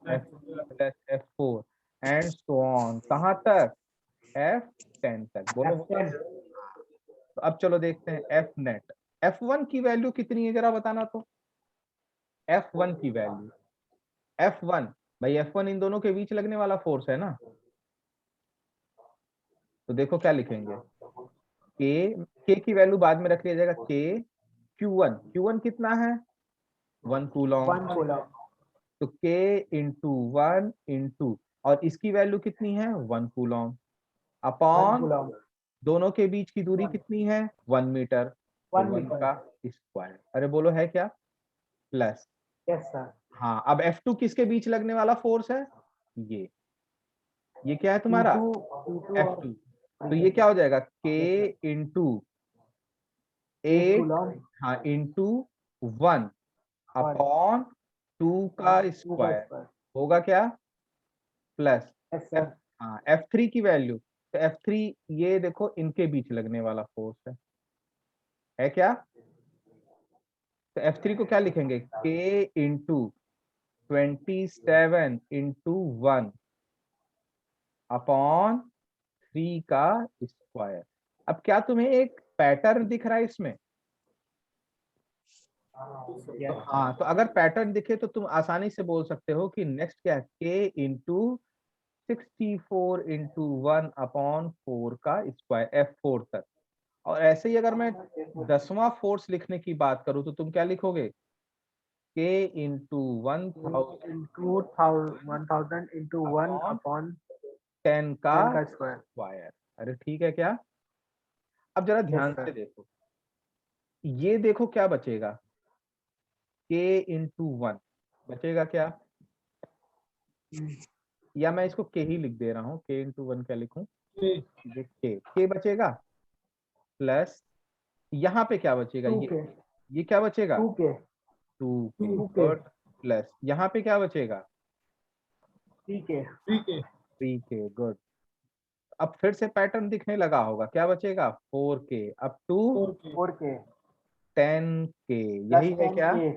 F3 plus F4 and so on. कहां तक? F10 तक। बोलो होगा? तो अब चलो देखते हैं एफ नेट। F1 की वैल्यू कितनी है जरा बताना तो। F1 की वैल्यू, F1 भाई, F1 इन दोनों के बीच लगने वाला फोर्स है ना। तो देखो क्या लिखेंगे, के की वैल्यू बाद में रख लिया जाएगा। के Q1 कितना है? 1 कूलॉम। 1 कूलम। तो के इंटू 1 इंटू, और इसकी वैल्यू कितनी है? 1 कूलॉम 1 अपॉन, कूलम। दोनों के बीच की दूरी कितनी है? 1 मीटर। तो 1 1 मीटर। का स्क्वायर। अरे बोलो है क्या? Plus, yes sir. हाँ अब F2 किसके बीच लगने वाला फोर्स है? ये क्या है तुम्हारा? P2 और F2। तो ये क्या हो जाएगा? के इंटू 8 8, कूलम। हाँ इंटू 1 1 अपॉन 2 का 2 का स्क्वायर स्क्वायर। होगा क्या? Plus yes F, sir. हाँ F3 की वैल्यू। तो F3 ये देखो इनके बीच लगने वाला फोर्स है क्या? तो F3 को क्या लिखेंगे? के इंटू 27 इंटू 1 अपॉन 3 का स्क्वायर। अब क्या तुम्हें एक पैटर्न दिख रहा है इसमें? तो यस। हाँ, तो अगर पैटर्न दिखे तो तुम आसानी से बोल सकते हो कि नेक्स्ट क्या है? के इंटू 64 इंटू 1 अपॉन 4 का स्क्वायर, F4 तक। और ऐसे ही अगर मैं 10वां फोर्स लिखने की बात करूं तो तुम क्या लिखोगे? के into 1000 into 1000 into 1 upon upon 10 का 10 का स्क्वायर। स्क्वायर। अरे ठीक है क्या? अब जरा यस ध्यान से सर। देखो, ये देखो क्या बचेगा? के इंटू 1 बचेगा क्या? या मैं इसको के ही लिख दे रहा हूँ, के इंटू 1 क्या लिखूं? के बचेगा प्लस, यहाँ पे क्या बचेगा? 2 के। ये क्या बचेगा? 2 के। 2 के 2 के। गुड, प्लस यहाँ पे क्या बचेगा? 3 के। 3 के गुड। अब फिर से पैटर्न दिखने लगा होगा, क्या बचेगा? 4 के अप टू 4 के 10 के, प्लस यही है 10 क्या? के।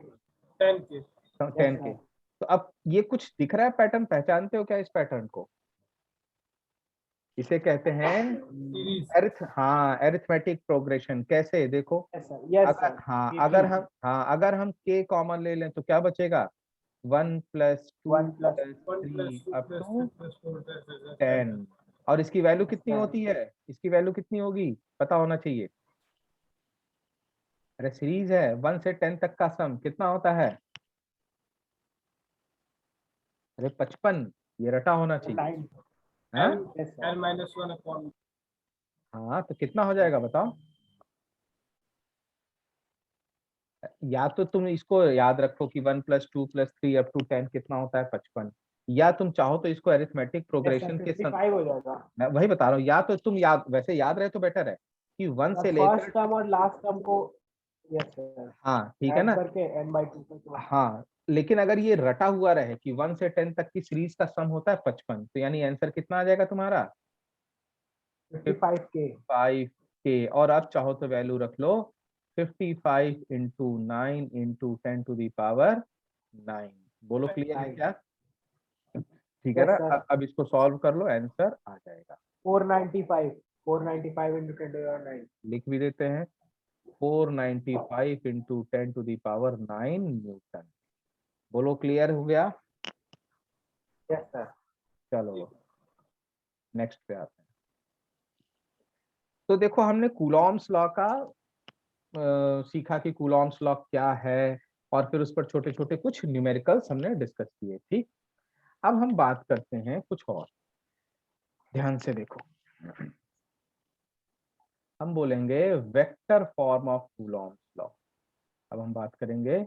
10 के। तो अब ये कुछ दिख रहा है पैटर्न, पहचानते हो क्या इस पैटर्न को? इसे कहते हैं हाँ एरिथमेटिक प्रोग्रेशन। कैसे देखो, यस सर। यस अगर सर। हाँ PP अगर हम के कॉमन ले लें तो क्या बचेगा? 1 plus 2 1 plus plus 3 up to 10। और इसकी वैल्यू कितनी होती है? इसकी वैल्यू कितनी होगी पता होना चाहिए। अरे सीरीज है, 1 से 10 तक का सम कितना होता है? अरे 55, ये रटा होना चाहिए। 9। हाँ यस सर। हाँ, तो कितना हो जाएगा बताओ? या तो तुम इसको याद रखो कि 1 प्लस 2 प्लस 3 अप टू 10 कितना होता है? 55। या तुम चाहो तो इसको अरिथमेटिक Yes, sir, प्रोग्रेशन के 55 हो जाएगा। मैं वही बता रहा हूँ, या तो तुम याद वैसे याद रहे तो बेटर है कि 1 से लेकर फर्स्ट टर्म और लास्ट टर्म को यस सर हाँ ठीक है ऐड ना, करके n/2 तक। हाँ लेकिन अगर ये रटा हुआ रहे कि 1 से 10 तक की सीरीज का सम होता है 55, तो यानी आंसर कितना आ जाएगा तुम्हारा 55k। 5k। और अब चाहो तो वैल्यू रख लो 55 into 9 into 10 to the power 9। बोलो क्लियर है 9। क्या? ठीक है यस ना, सर। अब इसको सॉल्व कर लो, आंसर आ जाएगा। 495 into 10 to the power 9। लिख भी देते हैं 495 into 10 to the power 9 newton. बोलो क्लियर हो गया? Yes sir. चलो नेक्स्ट पे आते हैं। तो देखो हमने कूलॉम्स लॉ का सीखा कि कूलॉम्स लॉ क्या है, और फिर उस पर छोटे छोटे कुछ न्यूमेरिकल्स हमने डिस्कस किए। ठीक, अब हम बात करते हैं कुछ और। ध्यान से देखो, हम बोलेंगे vector form of Coulomb's law. अब हम बात करेंगे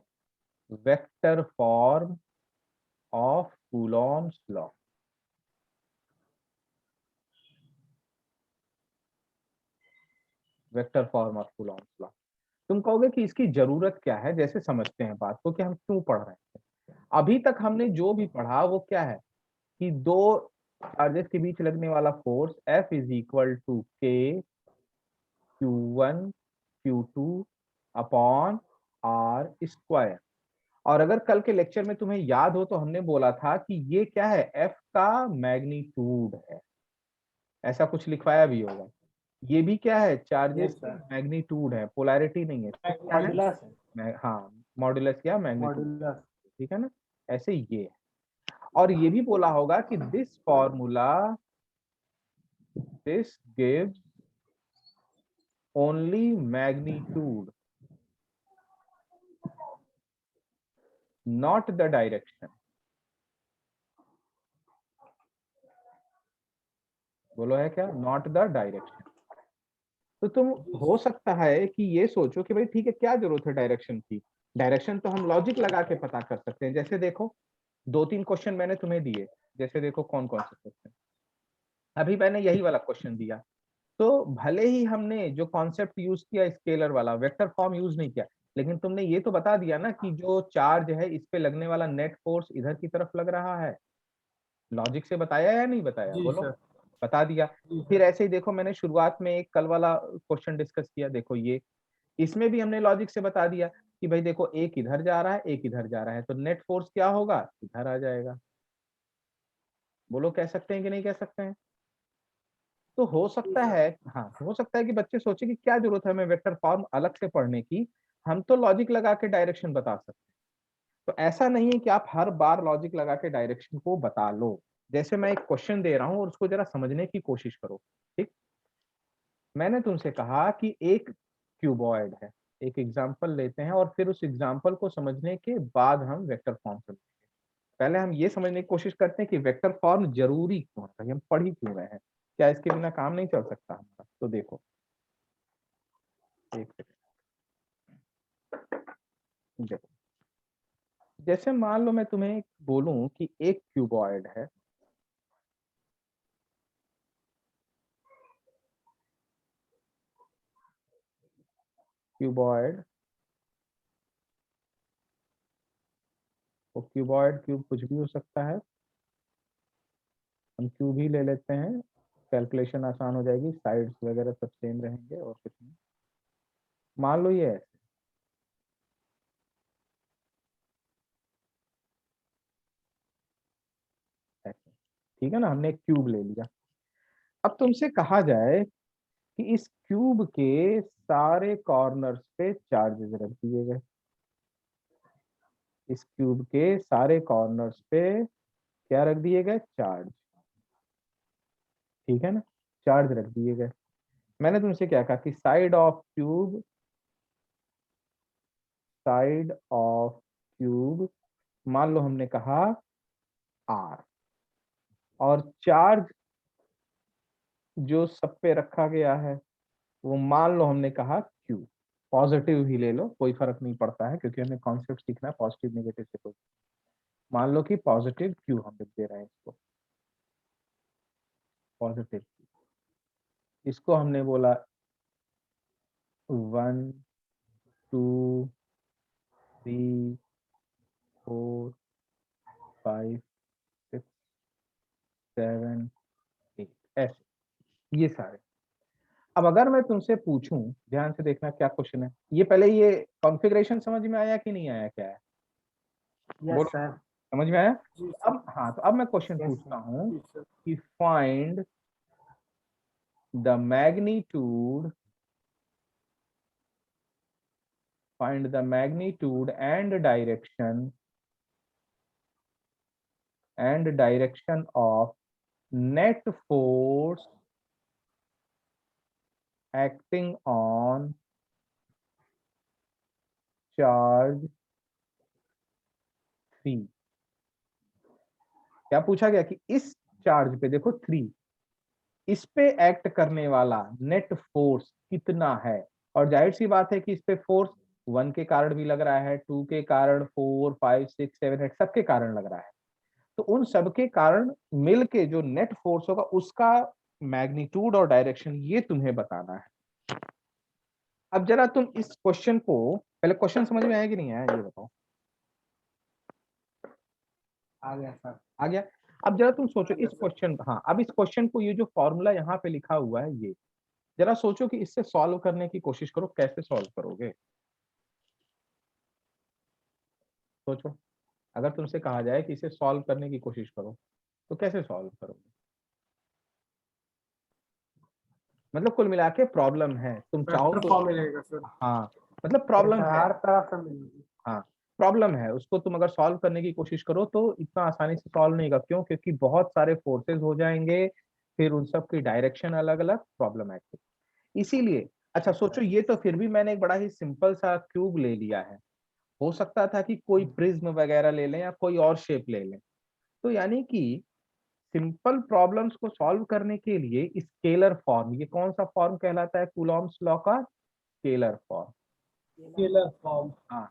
vector form of Coulomb's law. Vector form of Coulomb's law. तुम कहोगे कि इसकी जरूरत क्या है, जैसे समझते हैं बात को कि हम क्यों पढ़ रहे हैं। अभी तक हमने जो भी पढ़ा वो क्या है कि दो चार्जेस के बीच लगने वाला force F is equal to K Q1 Q2 upon R square. और अगर कल के लेक्चर में तुम्हें याद हो तो हमने बोला था कि ये क्या है, F का मैग्नीट्यूड है, ऐसा कुछ लिखवाया भी होगा। ये भी क्या है, चार्जेस यस की सर। मैग्नीट्यूड है, पोलैरिटी नहीं है। तो क्या है, मॉड्यूलस है। हाँ मॉड्यूलस या मैग्नीट्यूड। मॉड्यूलस। ठीक है ना, ऐसे ये है। और ये भी बोला होगा कि this formula this gives only magnitude not the direction. बोलो है क्या, नॉट द डायरेक्शन। तो तुम हो सकता है कि ये सोचो कि भाई ठीक है, क्या जरूरत है डायरेक्शन की। डायरेक्शन तो हम लॉजिक लगा के पता कर सकते हैं। जैसे देखो, दो तीन क्वेश्चन मैंने तुम्हें दिए, जैसे देखो कौन कौन से क्वेश्चन। अभी मैंने यही वाला क्वेश्चन दिया, तो भले ही हमने जो कॉन्सेप्ट यूज किया स्केलर वाला, वेक्टर फॉर्म यूज नहीं किया, लेकिन तुमने ये तो बता दिया ना कि जो चार्ज है इस पे लगने वाला नेट फोर्स इधर की तरफ लग रहा है। लॉजिक से बताया या नहीं बताया, जी बोलो। सर। बता दिया। जी फिर सर। ऐसे ही देखो, मैंने शुरुआत में एक कल वाला क्वेश्चन डिस्कस किया, देखो ये, इसमें भी हमने लॉजिक से बता दिया कि भाई देखो एक इधर जा रहा है एक इधर जा रहा है, तो नेट फोर्स क्या होगा, इधर आ जाएगा। बोलो कह सकते हैं कि नहीं कह सकते हैं? तो हो जी सकता सर। है, हाँ हो सकता है कि बच्चे सोचे कि क्या जरूरत है हमें वेक्टर फॉर्म अलग से पढ़ने की, हम तो लॉजिक लगा के डायरेक्शन बता सकते हैं। तो ऐसा नहीं है कि आप हर बार लॉजिक लगा के डायरेक्शन को बता लो। जैसे मैं एक क्वेश्चन दे रहा हूं और उसको जरा समझने की कोशिश करो। ठीक, मैंने तुमसे कहा कि एक क्यूबॉइड है, एक एग्जांपल लेते हैं और फिर उस एग्जांपल को समझने के बाद हम वेक्टर फॉर्म समझेंगे। पहले हम ये समझने की कोशिश करते हैं कि वेक्टर फॉर्म जरूरी क्यों है, भाई हम पढ़ ही क्यों रहे हैं, क्या इसके बिना काम नहीं चल सकता हमारा। तो देखो एक सेकंड, देखो जैसे मान लो मैं तुम्हें बोलूं कि एक क्यूबॉइड है, क्यूबॉइड, तो क्यूबॉइड क्यूब कुछ भी हो सकता है, हम क्यूब ही ले लेते हैं, कैलकुलेशन आसान हो जाएगी, साइड्स वगैरह सब सेम रहेंगे और कुछ नहीं। मान लो ये ऐसे, ठीक है ना, हमने एक क्यूब ले लिया। अब तुमसे कहा जाए कि इस क्यूब के सारे कॉर्नर्स पे चार्जेस रख दिए गए, इस क्यूब के सारे कॉर्नर्स पे क्या रख दिए गए, चार्ज। ठीक है ना, चार्ज रख दिए गए। मैंने तुमसे क्या कहा कि side of cube, side of cube मान लो हमने कहा आर, और चार्ज जो सब पे रखा गया है वो मान लो हमने कहा क्यू। पॉजिटिव ही ले लो, कोई फर्क नहीं पड़ता है, क्योंकि हमें कॉन्सेप्ट सीखना है, पॉजिटिव नेगेटिव से कोई। मान लो कि पॉजिटिव क्यू हम लिख दे रहे हैं इसको, पॉजिटिव, इसको हमने बोला 1 2 3 4 5 6 7 8, ऐसे ये सारे। अब अगर मैं तुमसे पूछूं, ध्यान से देखना क्या क्वेश्चन है, ये पहले ये कॉन्फ़िगरेशन समझ में आया कि नहीं आया, क्या है यस बोलो, सर। समझ में आया? जी सर। अब हाँ, तो अब मैं क्वेश्चन Yes, पूछता हूँ जी सर। कि find the magnitude, find the magnitude and direction of net force acting on charge 3। क्या पूछा गया कि इस चार्ज पे देखो 3, इस पे एक्ट करने वाला नेट फोर्स कितना है। और जाहिर सी बात है कि इस पे फोर्स 1 के कारण भी लग रहा है, 2 के कारण, 4 5 6 7 8 सबके कारण लग रहा है। तो उन सबके कारण मिल के जो नेट फोर्स होगा उसका मैग्नीट्यूड और डायरेक्शन ये तुम्हें बताना है। अब जरा तुम इस क्वेश्चन को, पहले क्वेश्चन समझ में आया कि नहीं आया ये बताओ। आ गया सर। आ गया? अब जरा तुम सोचो आ गया इस सर। क्वेश्चन, हाँ अब इस क्वेश्चन को, ये जो फॉर्मूला यहाँ पे लिखा हुआ है ये, जरा सोचो कि इससे सॉल्व करने की कोशिश करो, कैसे सॉल्व करोगे सोचो। अगर तुमसे कहा जाए कि इसे सॉल्व करने की कोशिश करो तो कैसे सॉल्व करोगे? मतलब कुल मिला के प्रॉब्लम है, तुम चाहो वेक्टर तो, फॉर्म मिलेगा सर। हाँ मतलब ये प्रॉब्लम सर है, हर तरफ से मिलेगी। हाँ प्रॉब्लम है, उसको तुम अगर सॉल्व करने की कोशिश करो तो इतना आसानी से सॉल्व नहीं होगा। क्यों? क्योंकि बहुत सारे फोर्सेस हो जाएंगे, फिर उन सब की डायरेक्शन अलग अलग, प्रॉब्लमैटिक। इसीलिए अच्छा सोचो, ये तो फिर भी मैंने एक बड़ा ही सिंपल सा क्यूब ले लिया है, हो सकता था कि कोई प्रिज्म वगैरह ले लें या कोई और शेप ले लें। तो यानी कि सिंपल प्रॉब्लम्स को सॉल्व करने के लिए स्केलर फॉर्म, ये कौन सा फॉर्म कहलाता है कूलॉम्स लॉ का? Scalar form. Scalar form. हाँ,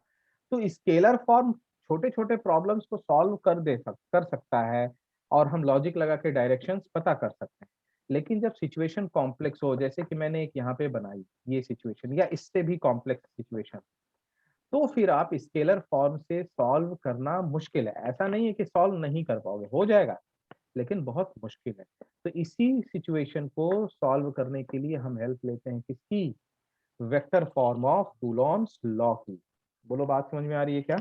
तो स्केलर फॉर्म छोटे छोटे प्रॉब्लम्स को सॉल्व कर सकता है, और हम लॉजिक लगा के डायरेक्शंस पता कर सकते हैं। लेकिन जब सिचुएशन कॉम्प्लेक्स हो, जैसे कि मैंने एक यहाँ पे बनाई ये सिचुएशन, या इससे भी कॉम्प्लेक्स सिचुएशन, तो फिर आप स्केलर फॉर्म से सॉल्व करना मुश्किल है। ऐसा नहीं है कि सॉल्व नहीं कर पाओगे, हो जाएगा, लेकिन बहुत मुश्किल है। तो इसी सिचुएशन को सॉल्व करने के लिए हम हेल्प लेते हैं किसकी? Vector form of Coulomb's law की। बोलो बात समझ में आ रही है क्या?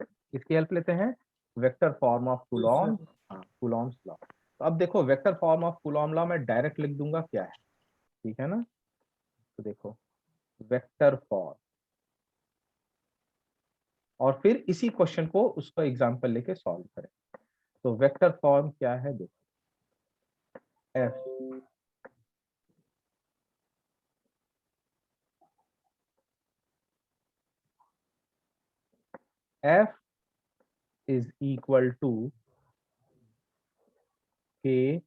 किसकी हेल्प लेते हैं? वेक्टर फॉर्म ऑफ जी सर। कूलॉम, हाँ कूलॉम्स लॉ। तो अब देखो vector form of Coulomb law मैं डायरेक्ट लिख दूंगा क्या है, ठीक है ना? तो देखो वेक्टर फॉर्म, और फिर इसी क्वेश्चन को उसका एग्जांपल लेके सॉल्व करें। तो वेक्टर फॉर्म क्या है देखो, F F is equal to K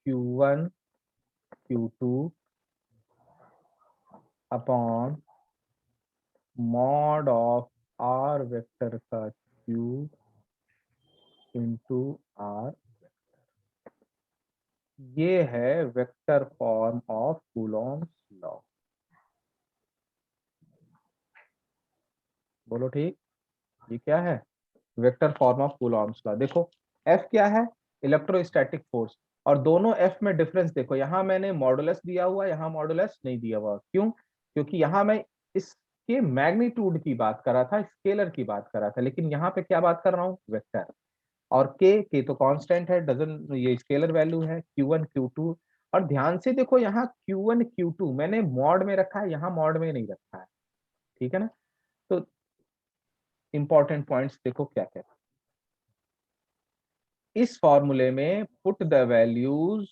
Q1 Q2 upon mod of R vector का क्यूब इंटू आर। ये है vector form of Coulomb's law. बोलो ठीक, ये क्या है? Vector form of Coulomb's law. देखो एफ क्या है? Electrostatic force. और दोनों एफ में डिफरेंस देखो, यहाँ मैंने मॉडुलस दिया हुआ, यहाँ मॉडुलस नहीं दिया हुआ। क्यों? क्योंकि यहाँ मैं इसके मैग्नीट्यूड की बात कर रहा था, स्केलर की बात कर रहा था, लेकिन यहाँ पे क्या बात कर रहा हूँ? वेक्टर। और के तो कांस्टेंट है, डजन, ये स्केलर वैल्यू है Q1 Q2। और ध्यान से देखो यहाँ Q1 Q2 मैंने मॉड में रखा है, यहाँ मॉड में नहीं रखा है, ठीक है ना? तो इंपॉर्टेंट पॉइंट्स देखो क्या क्या है इस फॉर्मूले में। Put the values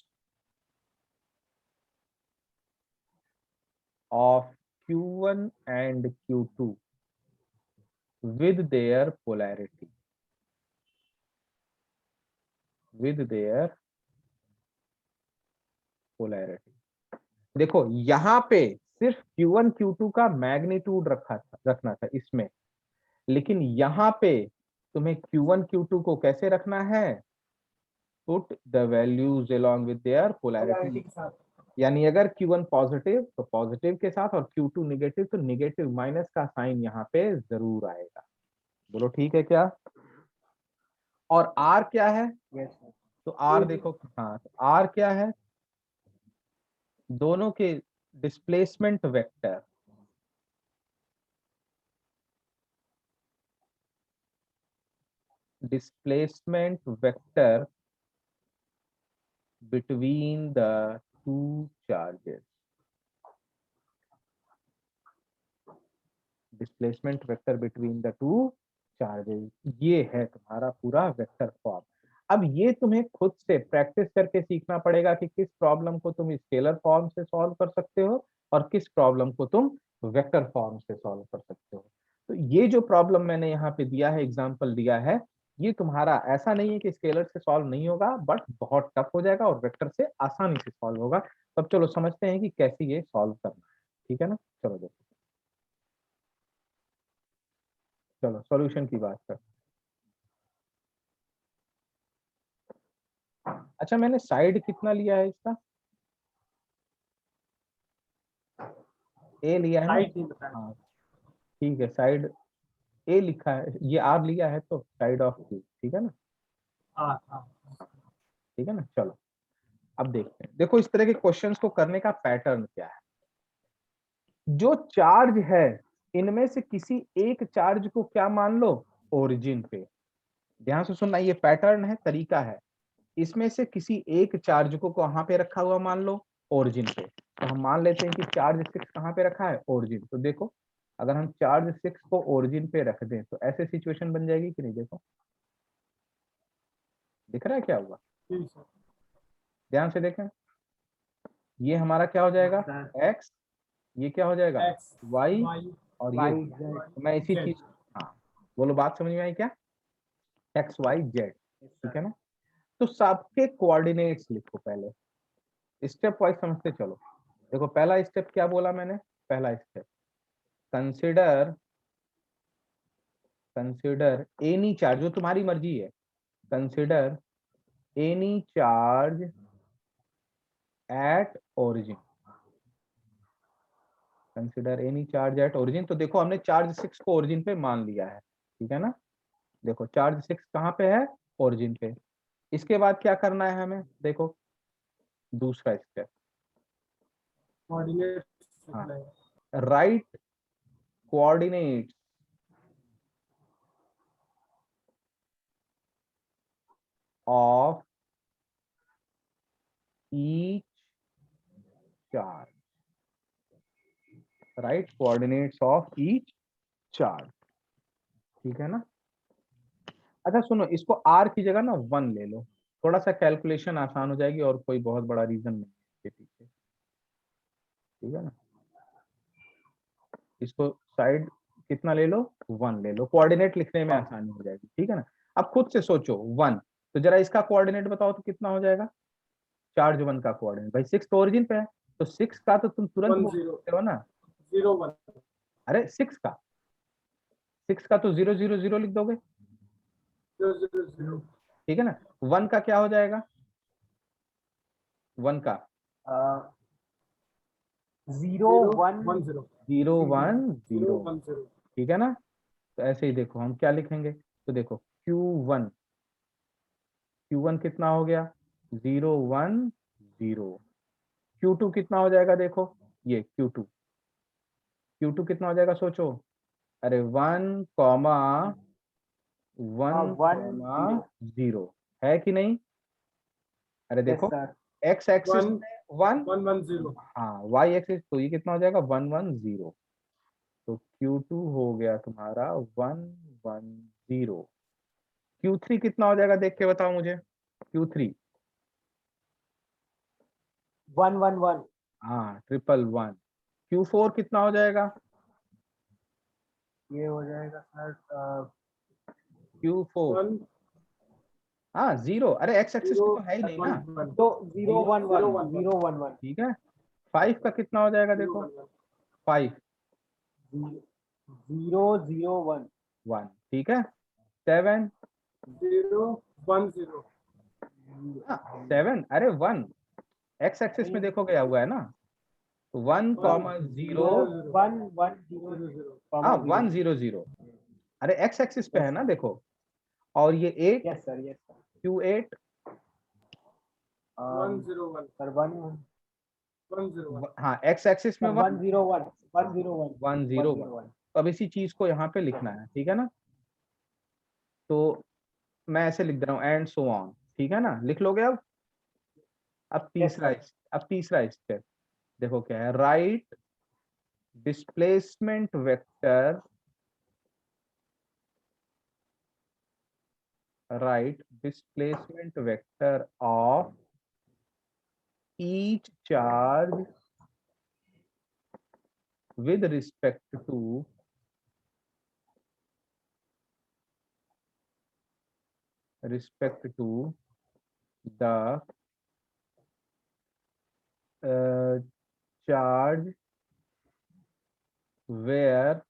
of Q1 and Q2 with their polarity, with their polarity। देखो यहाँ पे सिर्फ Q1 Q2 का मैग्नीट्यूड रखना था इसमें, लेकिन यहाँ पे तुम्हें Q1 Q2 को कैसे रखना है, put the values along with their polarity. के साथ। यानी अगर Q1 पॉजिटिव तो पॉजिटिव के साथ, और Q2 निगेटिव तो निगेटिव, माइनस का साइन यहाँ पे जरूर आएगा। बोलो ठीक है क्या? और R क्या है? Yes sir. तो R देखो, हाँ तो R क्या है, दोनों के displacement vector, displacement vector between the two charges, displacement vector between the two charges, ये है तुम्हारा पूरा वेक्टर फॉर्म। अब ये तुम्हें खुद से प्रैक्टिस करके सीखना पड़ेगा कि किस प्रॉब्लम को तुम स्केलर फॉर्म से सॉल्व कर सकते हो और किस प्रॉब्लम को तुम वेक्टर फॉर्म से सॉल्व कर सकते हो। तो ये जो प्रॉब्लम मैंने यहाँ पे दिया है, एग्जाम्पल दिया है, ये तुम्हारा ऐसा नहीं है कि स्केलर से सॉल्व नहीं होगा, बट बहुत टफ हो जाएगा और वेक्टर से आसानी से सॉल्व होगा। तब चलो समझते हैं कि कैसे ये सॉल्व करना है, ठीक है ना? चलो देखो, चलो सॉल्यूशन की बात कर। अच्छा, मैंने साइड कितना लिया है इसका? ए लिया है ना? साइड नहीं बताया। हाँ ठीक है, साइड ए लिखा है, ये आर लिया है तो साइड ऑफ क्यू, ठीक है ना? हाँ। ठीक है ना? चलो अब देखते हैं। देखो इस तरह के क्वेश्चंस को करने का पैटर्न क्या है। जो चार्ज है इनमें से किसी एक चार्ज को क्या मान लो, ओरिजिन पे। ध्यान से सुनना, ये पैटर्न है, तरीका है। इसमें से किसी एक चार्ज को कहाँ पे रखा हुआ मान लो, ओरिजिन पे। तो हम मान लेते हैं कि चार्ज 6 कहाँ पे रखा है, ओरिजिन। तो देखो अगर हम चार्ज 6 को ओरिजिन पे रख दें तो ऐसे सिचुएशन बन जाएगी कि नहीं? देखो दिख रहा है क्या हुआ? ठीक सर। ध्यान से देखें, ये हमारा क्या हो जाएगा, x, ये क्या हो जाएगा, एक्स y, वाई और ये वाई z। जेड। तो मैं इसी जेड। चीज, हाँ बोलो बात समझ में आई क्या, x y z, ठीक है ना? तो सबके कोऑर्डिनेट्स लिखो पहले, स्टेप वाइज समझते चलो। देखो पहला स्टेप क्या बोला मैंने, पहला step consider, consider any charge, जो तुम्हारी मर्जी है, consider any charge at origin, consider any charge at origin. तो देखो हमने चार्ज 6 को ओरिजिन पे मान लिया है, ठीक है ना? देखो चार्ज 6 कहाँ पे है, ओरिजिन पे। इसके बाद क्या करना है हमें, देखो दूसरा स्टेप, कोऑर्डिनेट हाँ, रखना है। Right coordinates of each charge, right coordinates of each charge, ठीक है ना? अच्छा सुनो, इसको r की जगह ना 1 ले लो, थोड़ा सा कैलकुलेशन आसान हो जाएगी, और कोई बहुत बड़ा रीजन नहीं है इसके पीछे, ठीक है ना? इसको साइड कितना ले लो, 1 ले लो, कोऑर्डिनेट लिखने में आसानी हो जाएगी, ठीक है ना? अब खुद से सोचो 1, तो जरा इसका कोऑर्डिनेट बताओ तो कितना हो जाएगा, चार्ज 1 का कोऑर्डिनेट, भाई 6 तो ओरिजिन पे है, तो 6 का तो तुम तुरंत 1 बोल 0 सकते हो ना। 0 1 अरे 6 का तो 0 0 0 लिख दोगे, 0 0 0 ठीक है ना? 1 का क्या हो जाएगा, 1 का 0 1 1 0 0 1 0 0, 1 0। ठीक है ना? तो ऐसे ही देखो हम क्या लिखेंगे, तो देखो Q1, Q1 कितना हो गया, 0 1 0। Q2 कितना हो जाएगा, देखो ये Q2, Q2 कितना हो जाएगा सोचो, अरे 1 कॉमा 1 1 कॉमा 0। 0, है कि नहीं? अरे यस देखो सर। x एक्सिस 1 में 1, 1 1 0। हाँ y एक्सिस, तो ये कितना हो जाएगा 1 1 0। तो Q2 हो गया तुम्हारा 1 1 0। Q3 कितना हो जाएगा देख के बताओ मुझे, Q3, 1 1 1। हाँ 1 1 1। Q4 कितना हो जाएगा, ये हो जाएगा सर Q4, 1 हाँ 0, अरे x एक्सिस 0 पे तो है ही नहीं 1 ना, 1। तो 0 1 1 0 1 1 0 1 1। ठीक है। 5 का कितना हो जाएगा 0 देखो, 1 1। 5, 0 0 1। 1, ठीक है। 7, 0 1 0 7, अरे 1 एक्स एक्सिस में देखो गया हुआ है ना, 1, 0, 1 1 0 0 हाँ 1 0 0, अरे एक्स एक्सिस पे है ना देखो, और ये 8 yes sir yes sir Q8 1 0 1 sir 1 1 0 1 हाँ एक्स एक्सिस में 1 101 101 101, तो अब इसी चीज को यहाँ पे लिखना है, ठीक है ना। तो मैं ऐसे लिख दे रहा हूँ एंड सो ऑन, ठीक है ना, लिख लोगे अब। अब Yes, तीसरा sir. अब तीसरा स्टेप देखो क्या है, right displacement vector, right displacement vector of each charge with respect to the charge where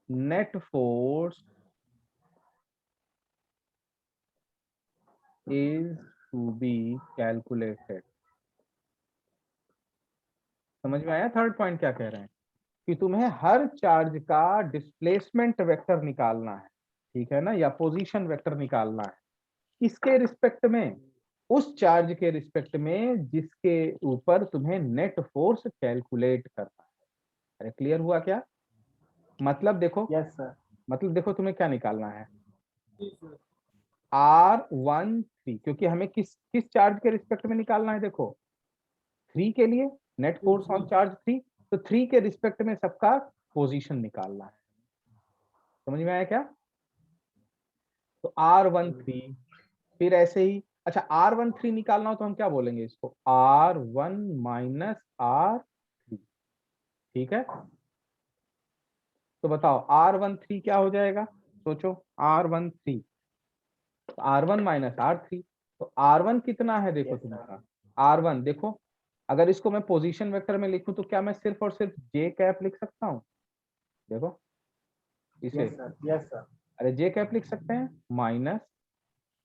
net force is to be calculated। समझ में आया थर्ड पॉइंट क्या कह रहे हैं, कि तुम्हें हर चार्ज का डिस्प्लेसमेंट वेक्टर निकालना है, ठीक है ना, या पोजीशन वेक्टर निकालना है, किसके रिस्पेक्ट में, उस चार्ज के रिस्पेक्ट में जिसके ऊपर तुम्हें नेट फोर्स कैलकुलेट करना है। अरे क्लियर हुआ क्या, मतलब देखो, Yes, sir. मतलब देखो तुम्हें क्या निकालना है, जी सर R13, क्योंकि हमें किस किस चार्ज के रिस्पेक्ट में निकालना है, देखो 3 के लिए नेट फोर्स ऑन चार्ज 3, तो 3 के रिस्पेक्ट में सबका पोजीशन निकालना है। समझ में आया क्या, तो R13, फिर ऐसे ही, अच्छा R13 निकालना हो तो हम क्या बोलेंगे इसको, R1 माइनस R3, ठीक है। तो बताओ R13 क्या हो जाएगा, सोचो R13, R1 माइनस R3, तो R1 कितना है देखो Yes, sir. तुम्हारा, R1 देखो, अगर इसको मैं पोजीशन वेक्टर में लिखूं तो क्या मैं सिर्फ और सिर्फ जे कैप लिख सकता हूँ, देखो इसे, Yes, sir. Yes, sir. अरे जे कैप लिख सकते हैं, माइनस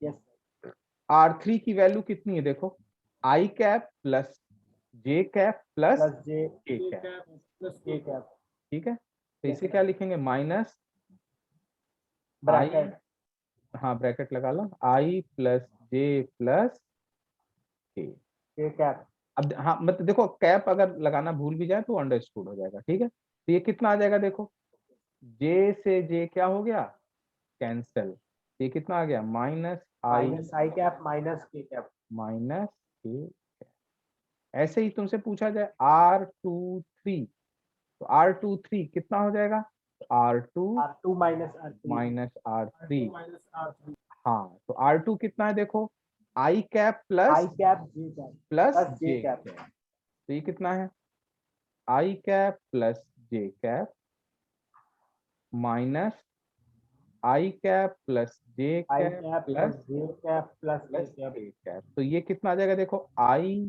Yes, sir. R3 की वैल्यू कितनी है देखो, I cap plus J cap plus Plus J के K cap, cap plus K K cap cap. ठीक है। तो Yes, इसे sir. क्या लिखेंगे, माइनस आई, Bracket. हाँ ब्रैकेट लगा लो, आई प्लस जे प्लस के। K cap. अब हाँ मतलब देखो कैप अगर लगाना भूल भी जाए तो अंडरस्टूड हो जाएगा, ठीक है। तो ये कितना आ जाएगा देखो, जे से जे क्या हो गया, कैंसिल, ये कितना आ गया, minus I Minus I cap minus K cap. Minus के। ऐसे ही तुमसे पूछा जाए R23, तो R23 कितना हो जाएगा, R2 R2 minus R3. Minus R3, R2 minus R3 हाँ तो R2 कितना है देखो, I cap I plus cap J cap plus plus J J cap. Cap, तो ये कितना है, I cap plus J cap minus I cap plus J I cap cap plus plus J cap plus K प्लस cap. K cap, तो ये कितना आ जाएगा देखो, आई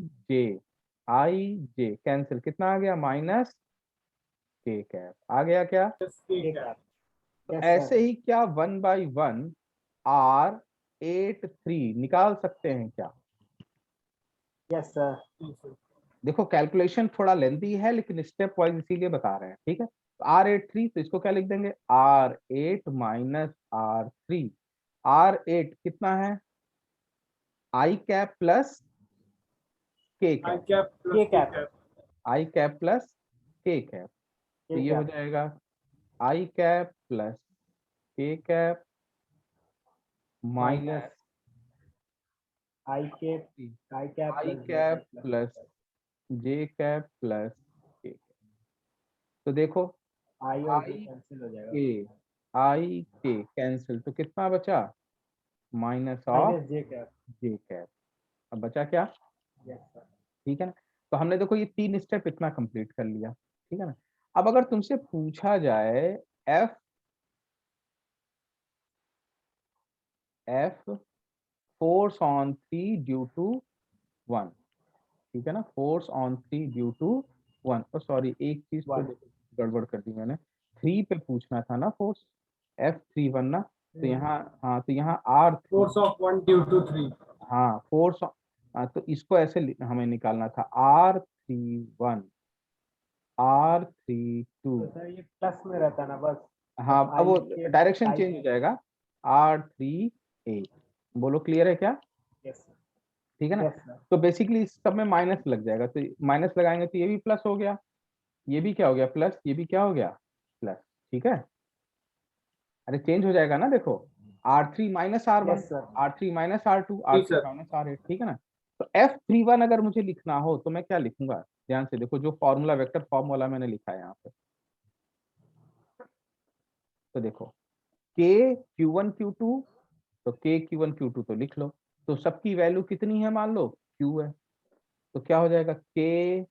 जे कैंसिल, कितना आ गया, माइनस के कैप आ गया क्या। plus K K cap cap. तो Yes, ऐसे sir. ही क्या 1/1 R83 निकाल सकते हैं क्या, Yes, sir. जी सर देखो कैलकुलेशन थोड़ा लेंथी है लेकिन स्टेप वाइज इसीलिए बता रहे हैं, ठीक है। तो R83, तो इसको क्या लिख देंगे, R8 माइनस R3, R8 कितना है, आई कैप प्लस के I cap, cap plus K K cap. cap I cap plus के कैप, तो K ये हो cap. जाएगा आई कैप प्लस के cap minus I cap. I cap I plus J cap cap plus K प्लस cap. जे cap plus के cap, तो देखो I और J आई cancel हो जाएगा. के, आई के कैंसिल, तो कितना बचा, minus of Minus J cap. J cap, अब बचा क्या, Yes, sir. ठीक है ना। तो हमने देखो ये 3 स्टेप इतना कंप्लीट कर लिया, ठीक है ना। अब अगर तुमसे पूछा जाए F F force on 3 due to 1, ठीक है ना, force on 3 due to 1, sorry एक चीज तो One. देखो गड़बड़ कर दी मैंने, 3 पे पूछना था ना फोर्स, F31 ना, तो यहाँ हाँ, तो यहाँ R3, force of 1 due to 3। हाँ फोर्स, तो इसको ऐसे हमें निकालना था, R31 R32, तो सर ये प्लस में रहता ना बस, हाँ अब वो I के डायरेक्शन साइड चेंज हो जाएगा, R38। बोलो क्लियर है क्या? यस सर, ठीक है ना? यस सर, तो बेसिकली इस सब में माइनस लग जाएगा, तो माइनस लगाएंगे तो ये भी प्लस हो गया, ये भी क्या हो गया प्लस, ये भी क्या हो गया प्लस। ठीक है, अरे चेंज हो जाएगा ना, देखो R3 minus R1, yes sir, R3 minus R2, जी R3 सर। माइनस R8, ठीक है ना? तो F31 अगर मुझे लिखना हो तो मैं क्या लिखूंगा, ध्यान से देखो, जो फॉर्मूला वेक्टर फॉर्म वाला मैंने लिखा है यहाँ पे, तो देखो K Q1 Q2, तो K Q1 Q2 तो लिख लो, तो सबकी वैल्यू कितनी है, मान लो Q है, तो क्या हो जाएगा K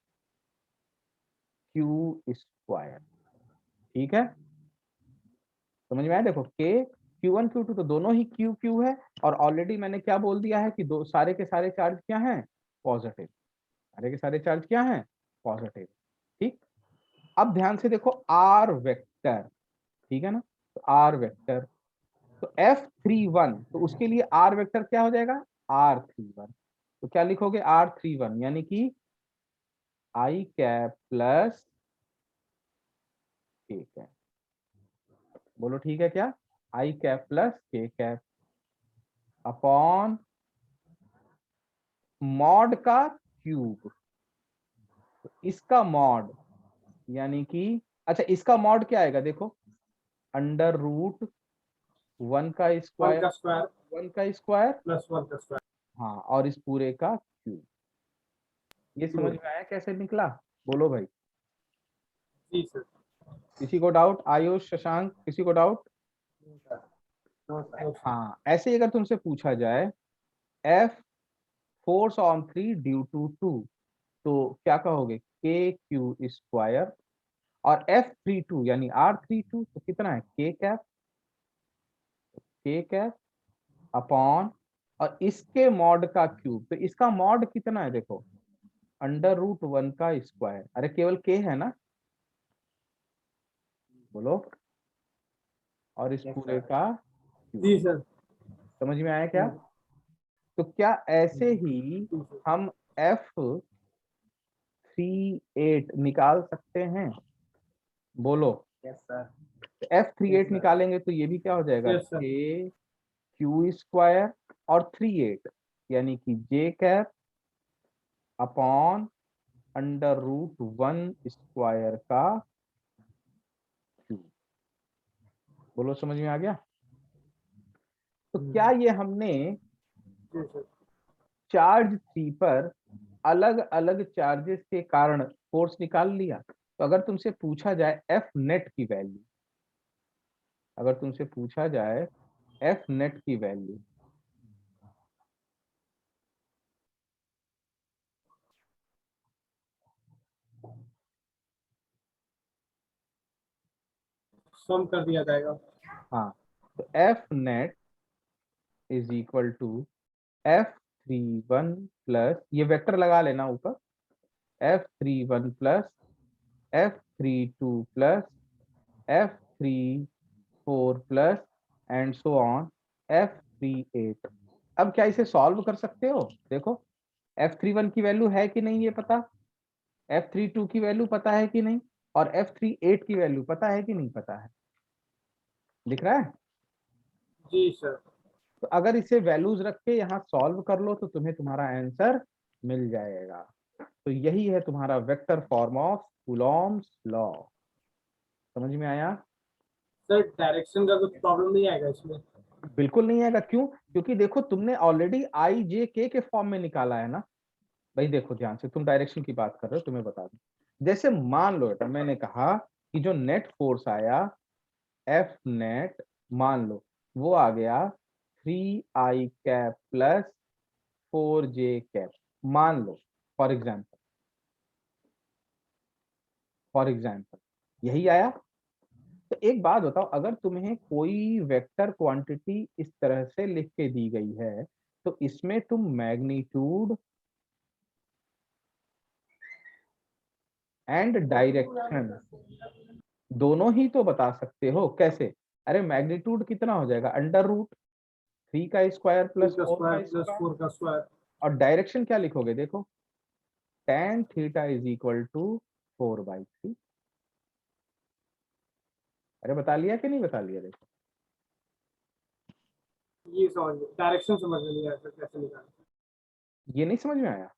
Q स्क्वायर। ठीक है, समझ में आया? देखो K Q1 Q2 तो दोनों ही Q Q है, और ऑलरेडी मैंने क्या बोल दिया है कि दो सारे के सारे चार्ज क्या हैं, पॉजिटिव, सारे के सारे चार्ज क्या हैं, पॉजिटिव। ठीक, अब ध्यान से देखो R वेक्टर, ठीक है ना, तो R वेक्टर, तो F31, तो उसके लिए R वेक्टर क्या हो जाएगा, R31, तो क्या लिखोगे R31, यानी कि I cap plus K cap, बोलो ठीक है क्या, I cap plus K cap upon mod का क्यूब, तो इसका मॉड, यानी कि अच्छा इसका मॉड क्या आएगा, देखो अंडर रूट 1 का 1 स्क्वायर, का स्क्वायर 1 का स्क्वायर, प्लस 1 का स्क्वायर। हाँ, और इस पूरे का क्यूब। ये समझ में आया कैसे निकला, बोलो भाई, जी सर। किसी को डाउट, आयुष शशांक किसी को डाउट? नो सर, हाँ, ऐसे ही अगर तुमसे पूछा जाए F force on 3 due to 2, तो क्या कहोगे, के क्यू स्क्वायर, और F32 यानी R32 तो कितना है, के कैप अपॉन, और इसके मॉड का क्यूब, तो इसका मॉड कितना है, देखो अंडर रूट 1 का स्क्वायर, अरे केवल के है ना, बोलो, और इस यस पूरे सर, का क्यूब। जी सर। समझ में आया क्या? तो क्या ऐसे ही जी सर। हम F38 निकाल सकते हैं, बोलो? Yes sir, yes F38 sir, निकालेंगे तो ये भी क्या हो जाएगा, yes sir. K Q square और 38, यानी कि J cap upon under root 1 square का क्यूब। बोलो समझ में आ गया? तो क्या ये हमने जी सर। चार्ज सी पर अलग अलग चार्जेस के कारण फोर्स निकाल लिया? तो अगर तुमसे पूछा जाए एफ नेट की वैल्यू, अगर तुमसे पूछा जाए एफ नेट की वैल्यू, सम कर दिया जाएगा। हाँ, तो F net is equal to F31 plus, ये वेक्टर लगा लेना ऊपर, F31 plus F32 plus F34 plus and so on F38। अब क्या इसे सॉल्व कर सकते हो, देखो F31 की वैल्यू है कि नहीं ये पता, F32 की वैल्यू पता है कि नहीं, और F38 की वैल्यू पता है कि नहीं पता है, दिख रहा है? जी सर। तो अगर इसे वैल्यूज रख के यहाँ सॉल्व कर लो तो तुम्हें तुम्हारा आंसर मिल जाएगा। तो यही है तुम्हारा vector form of Coulomb's law. समझ में आया? सर डायरेक्शन का कुछ प्रॉब्लम नहीं आएगा इसमें? बिल्कुल नहीं आएगा, क्यों? क्योंकि देखो तुमने ऑलरेडी आई जे के फॉर्म में निकाला है ना भाई। देखो ध्यान से, तुम डायरेक्शन की बात कर रहे हो, तुम्हें बता दूं, जैसे मान लो बेटा मैंने कहा कि जो नेट फोर्स आया एफ नेट, मान लो वो आ गया 3 I cap plus 4 J cap, मान लो, फॉर एग्जाम्पल, यही आया। तो एक बात बताओ, अगर तुम्हें कोई वेक्टर क्वांटिटी इस तरह से लिख के दी गई है, तो इसमें तुम मैग्नीट्यूड एंड डायरेक्शन दोनों ही तो बता सकते हो, कैसे? अरे मैग्नीट्यूड कितना हो जाएगा, अंडर रूट 3 का स्क्वायर प्लस 4 का प्लस स्क्वायर, 4 का स्क्वायर। और डायरेक्शन क्या लिखोगे, देखो tan theta is equal to 4/3। अरे बता लिया कि नहीं बता लिया, देखो ये समझ डायरेक्शन समझ में नहीं आया सर, कैसे निकालें। ये नहीं समझ में आया।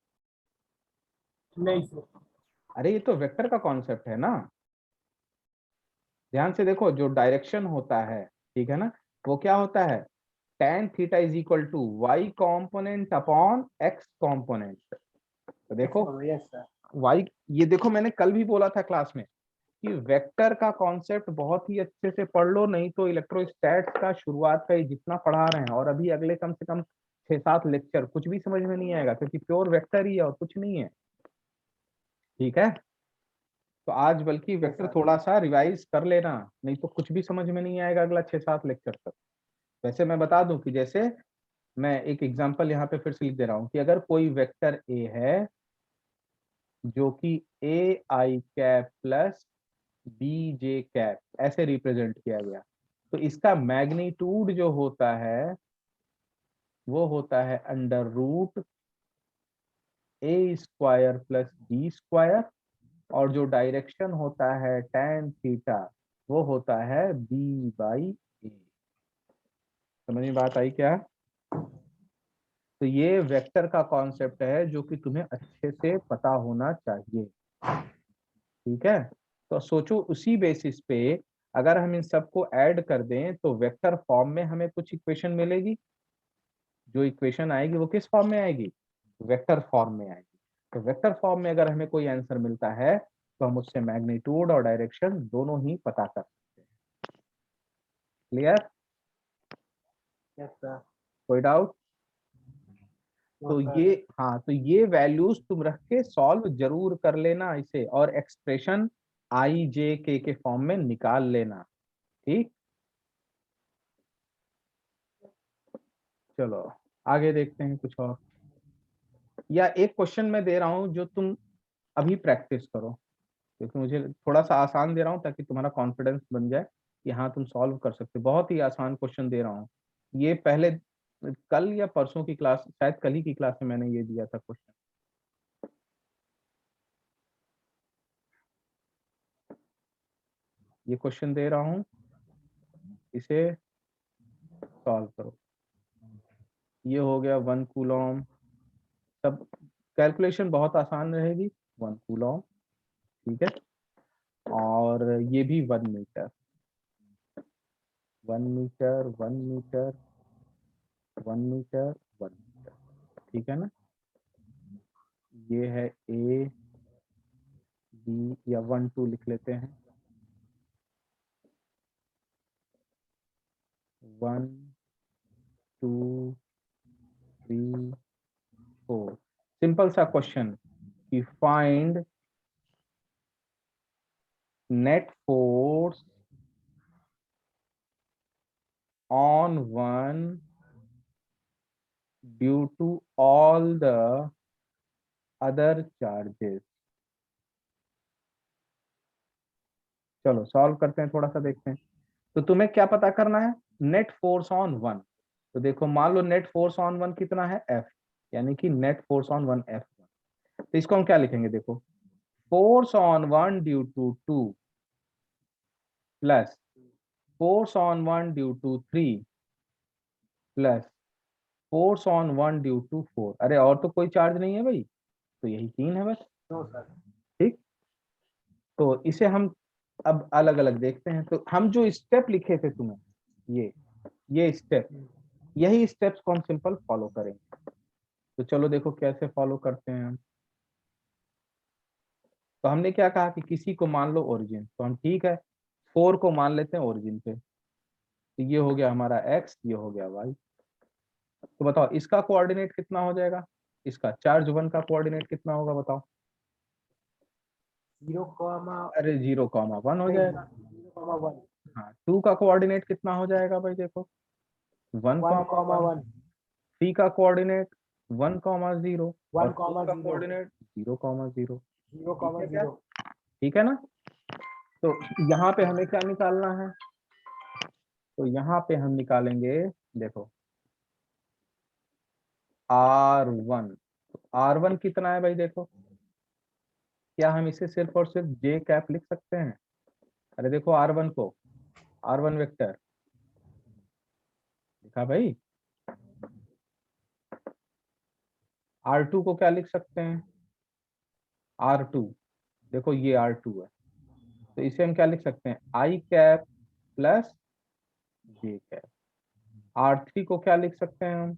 नहीं सर। अरे ये तो वेक्टर का कॉन्सेप्ट है ना, ध्यान से देखो, जो डायरेक्शन होता है, ठीक है ना, वो क्या होता है, tan theta is equal to y component upon x component. तो देखो यस सर। y, ये देखो मैंने कल भी बोला था क्लास में कि वेक्टर का कॉन्सेप्ट बहुत ही अच्छे से पढ़ लो, नहीं तो इलेक्ट्रोस्टैट्स का शुरुआत का ही जितना पढ़ा रहे हैं और अभी अगले कम से कम 6-7 लेक्चर कुछ भी समझ में नहीं आएगा, क्योंकि प्योर वेक्टर ही है और कुछ नहीं है, ठीक है। तो आज बल्कि वेक्टर थोड़ा सा रिवाइज कर लेना, नहीं तो कुछ भी समझ में नहीं आएगा अगला 6-7 लेक्चर तक। वैसे मैं बता दूं कि जैसे मैं एक एग्जांपल यहाँ पे फिर से लिख दे रहा हूँ कि अगर कोई वेक्टर ए है जो कि A I cap plus B J cap ऐसे रिप्रेजेंट किया गया, तो इसका मैग्नीट्यूड जो होता है वो होता है अंडर रूट ए स्क्वायर प्लस बी स्क्वायर, और जो डायरेक्शन होता है tan थीटा वो होता है b/a। समझ में बात आई क्या। तो ये वेक्टर का कॉन्सेप्ट है जो कि तुम्हें अच्छे से पता होना चाहिए, ठीक है। तो सोचो उसी बेसिस पे अगर हम इन सबको ऐड कर दें तो वेक्टर फॉर्म में हमें कुछ इक्वेशन मिलेगी, जो इक्वेशन आएगी वो किस फॉर्म में आएगी, वेक्टर फॉर्म में आएगी। तो वेक्टर फॉर्म में अगर हमें कोई आंसर मिलता है तो हम उससे मैग्नीट्यूड और डायरेक्शन दोनों ही पता कर सकते हैं। Clear, yes sir. कोई डाउट। तो ये, हाँ, तो ये वैल्यूज तुम रख के सॉल्व जरूर कर लेना इसे, और एक्सप्रेशन आई जे के फॉर्म में निकाल लेना, ठीक। चलो आगे देखते हैं कुछ और, या एक क्वेश्चन मैं दे रहा हूं जो तुम अभी प्रैक्टिस करो, क्योंकि मुझे थोड़ा सा आसान दे रहा हूँ ताकि तुम्हारा कॉन्फिडेंस बन जाए कि हाँ तुम सॉल्व कर सकते हो। बहुत ही आसान क्वेश्चन दे रहा हूँ, ये पहले कल या परसों की क्लास, शायद कल ही की क्लास में मैंने ये दिया था क्वेश्चन। ये क्वेश्चन दे रहा हूँ, इसे सॉल्व करो। ये हो गया 1 कूलॉम, सब कैलकुलेशन बहुत आसान रहेगी, 1 कूलॉम, ठीक है। और ये भी 1 metre, 1 metre, 1 metre, 1 metre, 1 metre, ठीक है ना। ये है ए बी, या 1 2 लिख लेते हैं, 1 2 3 4। सिंपल सा क्वेश्चन कि find net force on one due to all the other charges. चलो सॉल्व करते हैं, थोड़ा सा देखते हैं। तो तुम्हें क्या पता करना है, नेट फोर्स ऑन वन। तो देखो मान लो नेट फोर्स ऑन वन कितना है, एफ, यानी कि net force on one F. तो इसको हम क्या लिखेंगे, देखो force on one due to two plus force on one due to three plus force on one due to four. अरे और तो कोई चार्ज नहीं है भाई, तो यही तीन है बस, नो सर। ठीक। तो इसे हम अब अलग अलग देखते हैं। तो हम जो स्टेप लिखे थे तुम्हें, ये स्टेप, यही स्टेप्स को हम सिंपल फॉलो करेंगे। तो चलो देखो कैसे फॉलो करते हैं हम। तो हमने क्या कहा कि किसी को मान लो ओरिजिन, तो हम ठीक है 4 को मान लेते हैं ओरिजिन पे। तो ये हो गया हमारा x, ये हो गया y। तो बताओ इसका कोऑर्डिनेट कितना हो जाएगा, इसका चार्ज 1 का कोऑर्डिनेट कितना होगा बताओ। 0, अरे 0,1 हो जाएगा। 0,1। हाँ 2 का कोऑर्डिनेट कितना हो जाएगा भाई, देखो 1,1। 1,1। 3 का कोऑर्डिनेट 1,0, और 4 का 1,0। कोऑर्डिनेट 0,0। ठीक है क्या, 0,0। ठीक है ना। तो यहाँ पे हमें क्या निकालना है, तो यहाँ पे हम निकालेंगे, देखो R1। R1 कितना है भाई? देखो, क्या हम इसे सिर्फ और सिर्फ जे कैप लिख सकते हैं? अरे देखो R1 को, R1 वेक्टर लिखा भाई। R2 को क्या लिख सकते हैं? R2, देखो ये R2 है, तो इसे हम क्या लिख सकते हैं? आई cap plus J cap. R3 को क्या लिख सकते हैं हम?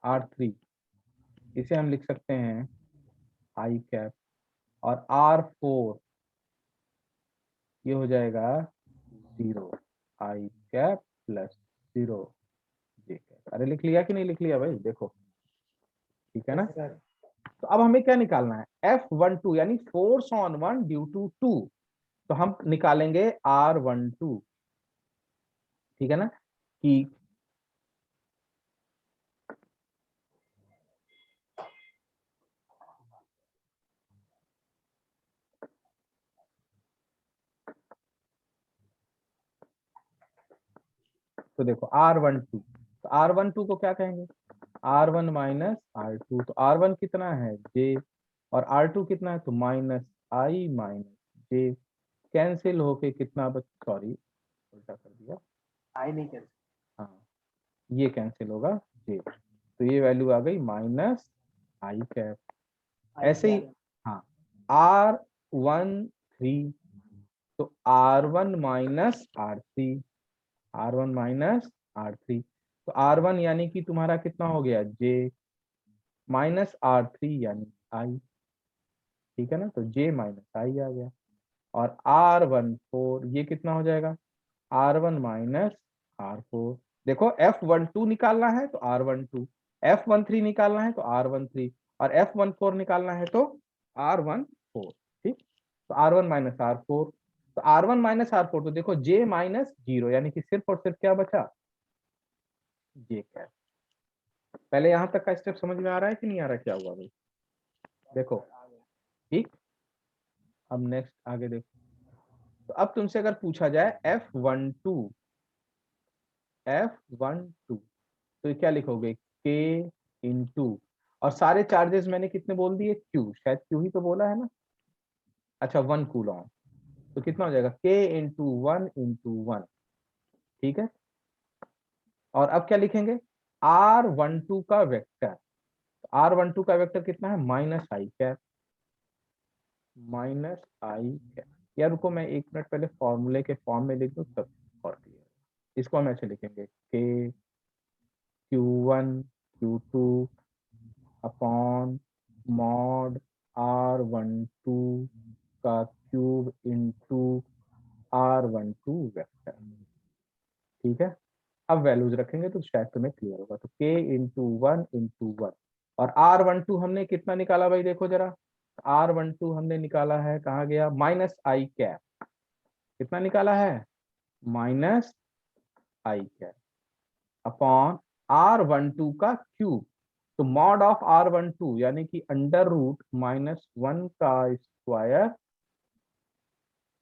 R3, इसे हम लिख सकते हैं आई कैप। और R4 ये हो जाएगा 0 आई कैप प्लस 0 जे कैप। अरे लिख लिया कि नहीं लिख लिया भाई? देखो, ठीक है ना? Yes, sir. तो अब हमें क्या निकालना है? F12 यानी force on one due to two. तो हम निकालेंगे R12, ठीक है ना? कि तो देखो R12, तो R12 को क्या कहेंगे? R1 minus R2। तो R1 कितना है? J। और R2 कितना है? तो minus I minus J। Cancel होके कितना बच, सॉरी उल्टा कर दिया, आई नहीं कैंसिल। हाँ ये कैंसिल होगा J। तो ये वैल्यू आ गई माइनस आई कैप। ऐसे ही हाँ, R13, तो R1 minus R3, R1 minus R3। तो R1 यानी कि तुम्हारा कितना हो गया? J माइनस R3 यानी I, ठीक है ना? तो J माइनस I आ गया। और R14 ये कितना हो जाएगा? R1 minus R4। देखो F12 निकालना है तो R12, F13 निकालना है तो R13, और F14 निकालना है तो R14, ठीक? तो R1 माइनस R4, तो R1 माइनस R4, तो देखो J माइनस 0 यानी कि सिर्फ और सिर्फ क्या बचा? J cap. पहले यहां तक का स्टेप समझ में आ रहा है कि नहीं आ रहा? क्या हुआ भाई? देखो, ठीक। अब नेक्स्ट आगे देखो। तो अब तुमसे अगर पूछा जाए F12, तो ये क्या लिखोगे? K इंटू, और सारे चार्जेस मैंने कितने बोल दिए? Q, शायद Q ही तो बोला है ना? अच्छा 1 कूलॉम, तो कितना हो जाएगा? K इंटू 1 ठीक है। और अब क्या लिखेंगे? R12 का वेक्टर, R12 का वेक्टर कितना है? Minus I cap, minus I cap. यार रुको, मैं 1 मिनट पहले फॉर्मूले के फॉर्म में लिख दूं तब और क्लियर। इसको हम ऐसे लिखेंगे K Q1 Q2 upon mod R12 का क्यूब इंटू R12 वेक्टर, ठीक है। अब वैल्यूज रखेंगे तो शायद तुम्हें क्लियर होगा। तो K इंटू 1 और R12 हमने कितना निकाला भाई? देखो जरा, R12 हमने निकाला है, कहाँ गया? Minus I cap. कितना निकाला है? Minus I cap upon R12 का क्यूब। तो मॉड ऑफ R12 यानी कि अंडर रूट -1 का स्क्वायर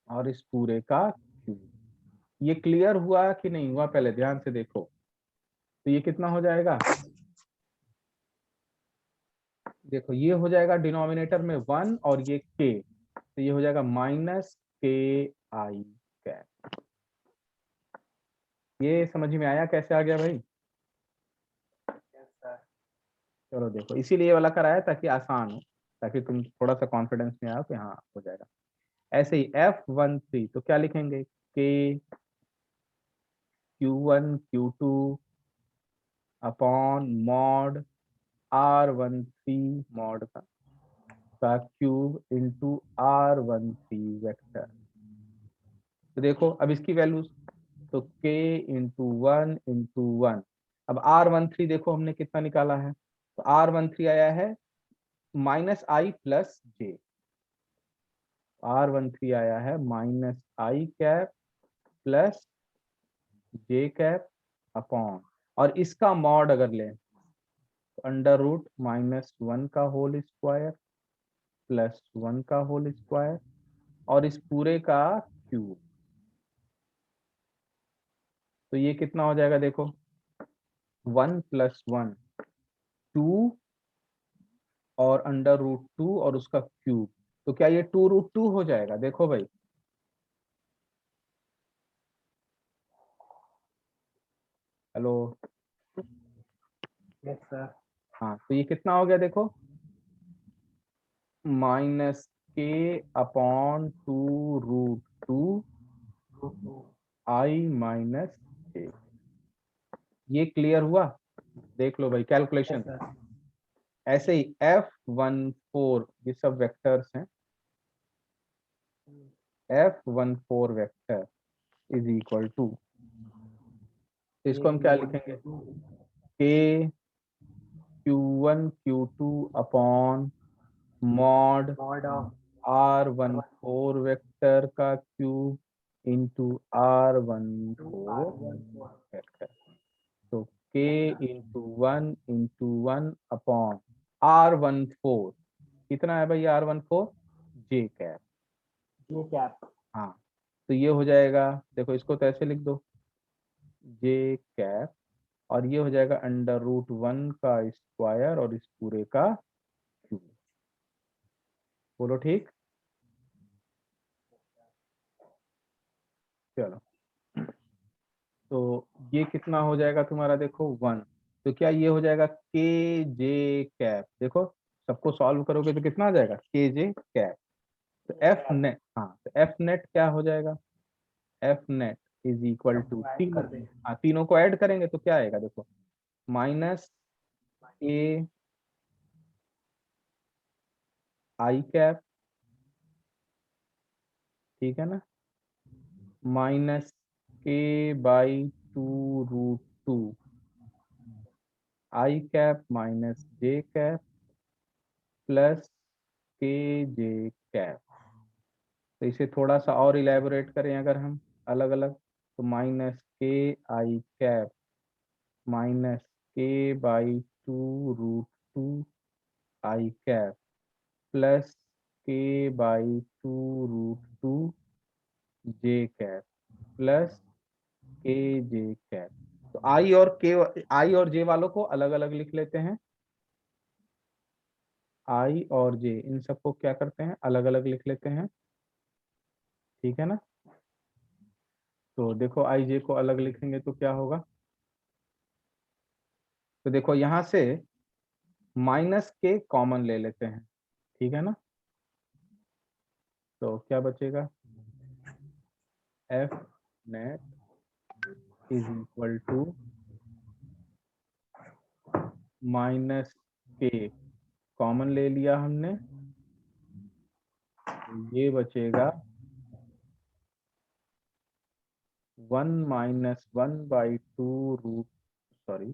और इस पूरे का क्यूब। ये क्लियर हुआ कि नहीं हुआ? पहले ध्यान से देखो। तो ये कितना हो जाएगा? देखो ये हो जाएगा डिनोमिनेटर में 1 और ये k, तो ये हो जाएगा माइनस KI कैप। ये समझ में आया कैसे आ गया भाई? चलो देखो, इसीलिए ये वाला कराया ताकि आसान हो, ताकि तुम थोड़ा सा कॉन्फिडेंस में आओ कि हाँ हो जाएगा। ऐसे ही F13, तो क्या लिखेंगे? K Q1 Q2 upon mod R13 mod का क्यूब इंटू R13 वेक्टर। तो देखो अब इसकी वैल्यूज, तो K इंटू 1। अब R13 देखो हमने कितना निकाला है? तो R13 आया है माइनस आई प्लस जे। R13 आया है minus I cap plus J cap upon, और इसका मॉड अगर लें तो अंडर रूट -1 का होल स्क्वायर प्लस 1 का होल स्क्वायर और इस पूरे का क्यूब। तो ये कितना हो जाएगा देखो, 1 + 1 2 और √2 और उसका क्यूब, तो क्या ये 2√2 हो जाएगा? देखो भाई, हेलो, यस सर। हाँ, तो ये कितना हो गया देखो, -k/2√2 i - j। ये क्लियर हुआ? देख लो भाई यस कैलकुलेशन। सर। ऐसे ही F14 ये सब वेक्टर्स हैं, F14 vector is equal to, इसको हम क्या लिखेंगे, k q1 q2 upon mod mod of R14 vector का क्यूब इंटू R14 वेक्टर, तो k इंटू 1 अपॉन R14 कितना है भाई, R14 j कैप। ये कैप। हाँ, तो ये हो जाएगा, देखो इसको तो ऐसे लिख दो, j कैप, और ये हो जाएगा √1 का स्क्वायर और इस पूरे का क्यूब। बोलो ठीक। चलो, तो ये कितना हो जाएगा तुम्हारा देखो 1, तो क्या ये हो जाएगा के जे कैप। देखो सबको सॉल्व करोगे तो कितना आ जाएगा, के जे कैप। तो एफ नेट, हाँ, तो एफ नेट क्या हो जाएगा, F net is equal to, add कर दें। हाँ, तीनों को ऐड करेंगे तो क्या आएगा देखो, -a आई कैप, ठीक है ना, -k/2√2 आई कैप -j कैप प्लस के जे कैप। तो इसे थोड़ा सा और इलेबोरेट करें अगर हम अलग अलग, तो -k आई कैप -k/2√2 आई कैप प्लस k/2√2 जे कैप प्लस के जे कैप। तो आई और जे वालों को अलग अलग लिख लेते हैं, आई और जे इन सबको क्या करते हैं, अलग अलग लिख लेते हैं, ठीक है ना। तो देखो आई जे को अलग लिखेंगे तो क्या होगा, तो देखो यहाँ से -k कॉमन ले लेते हैं, ठीक है ना, तो क्या बचेगा, F net is equal to -k common ले लिया हमने, तो ये बचेगा 1 - 1/2 रूट, सॉरी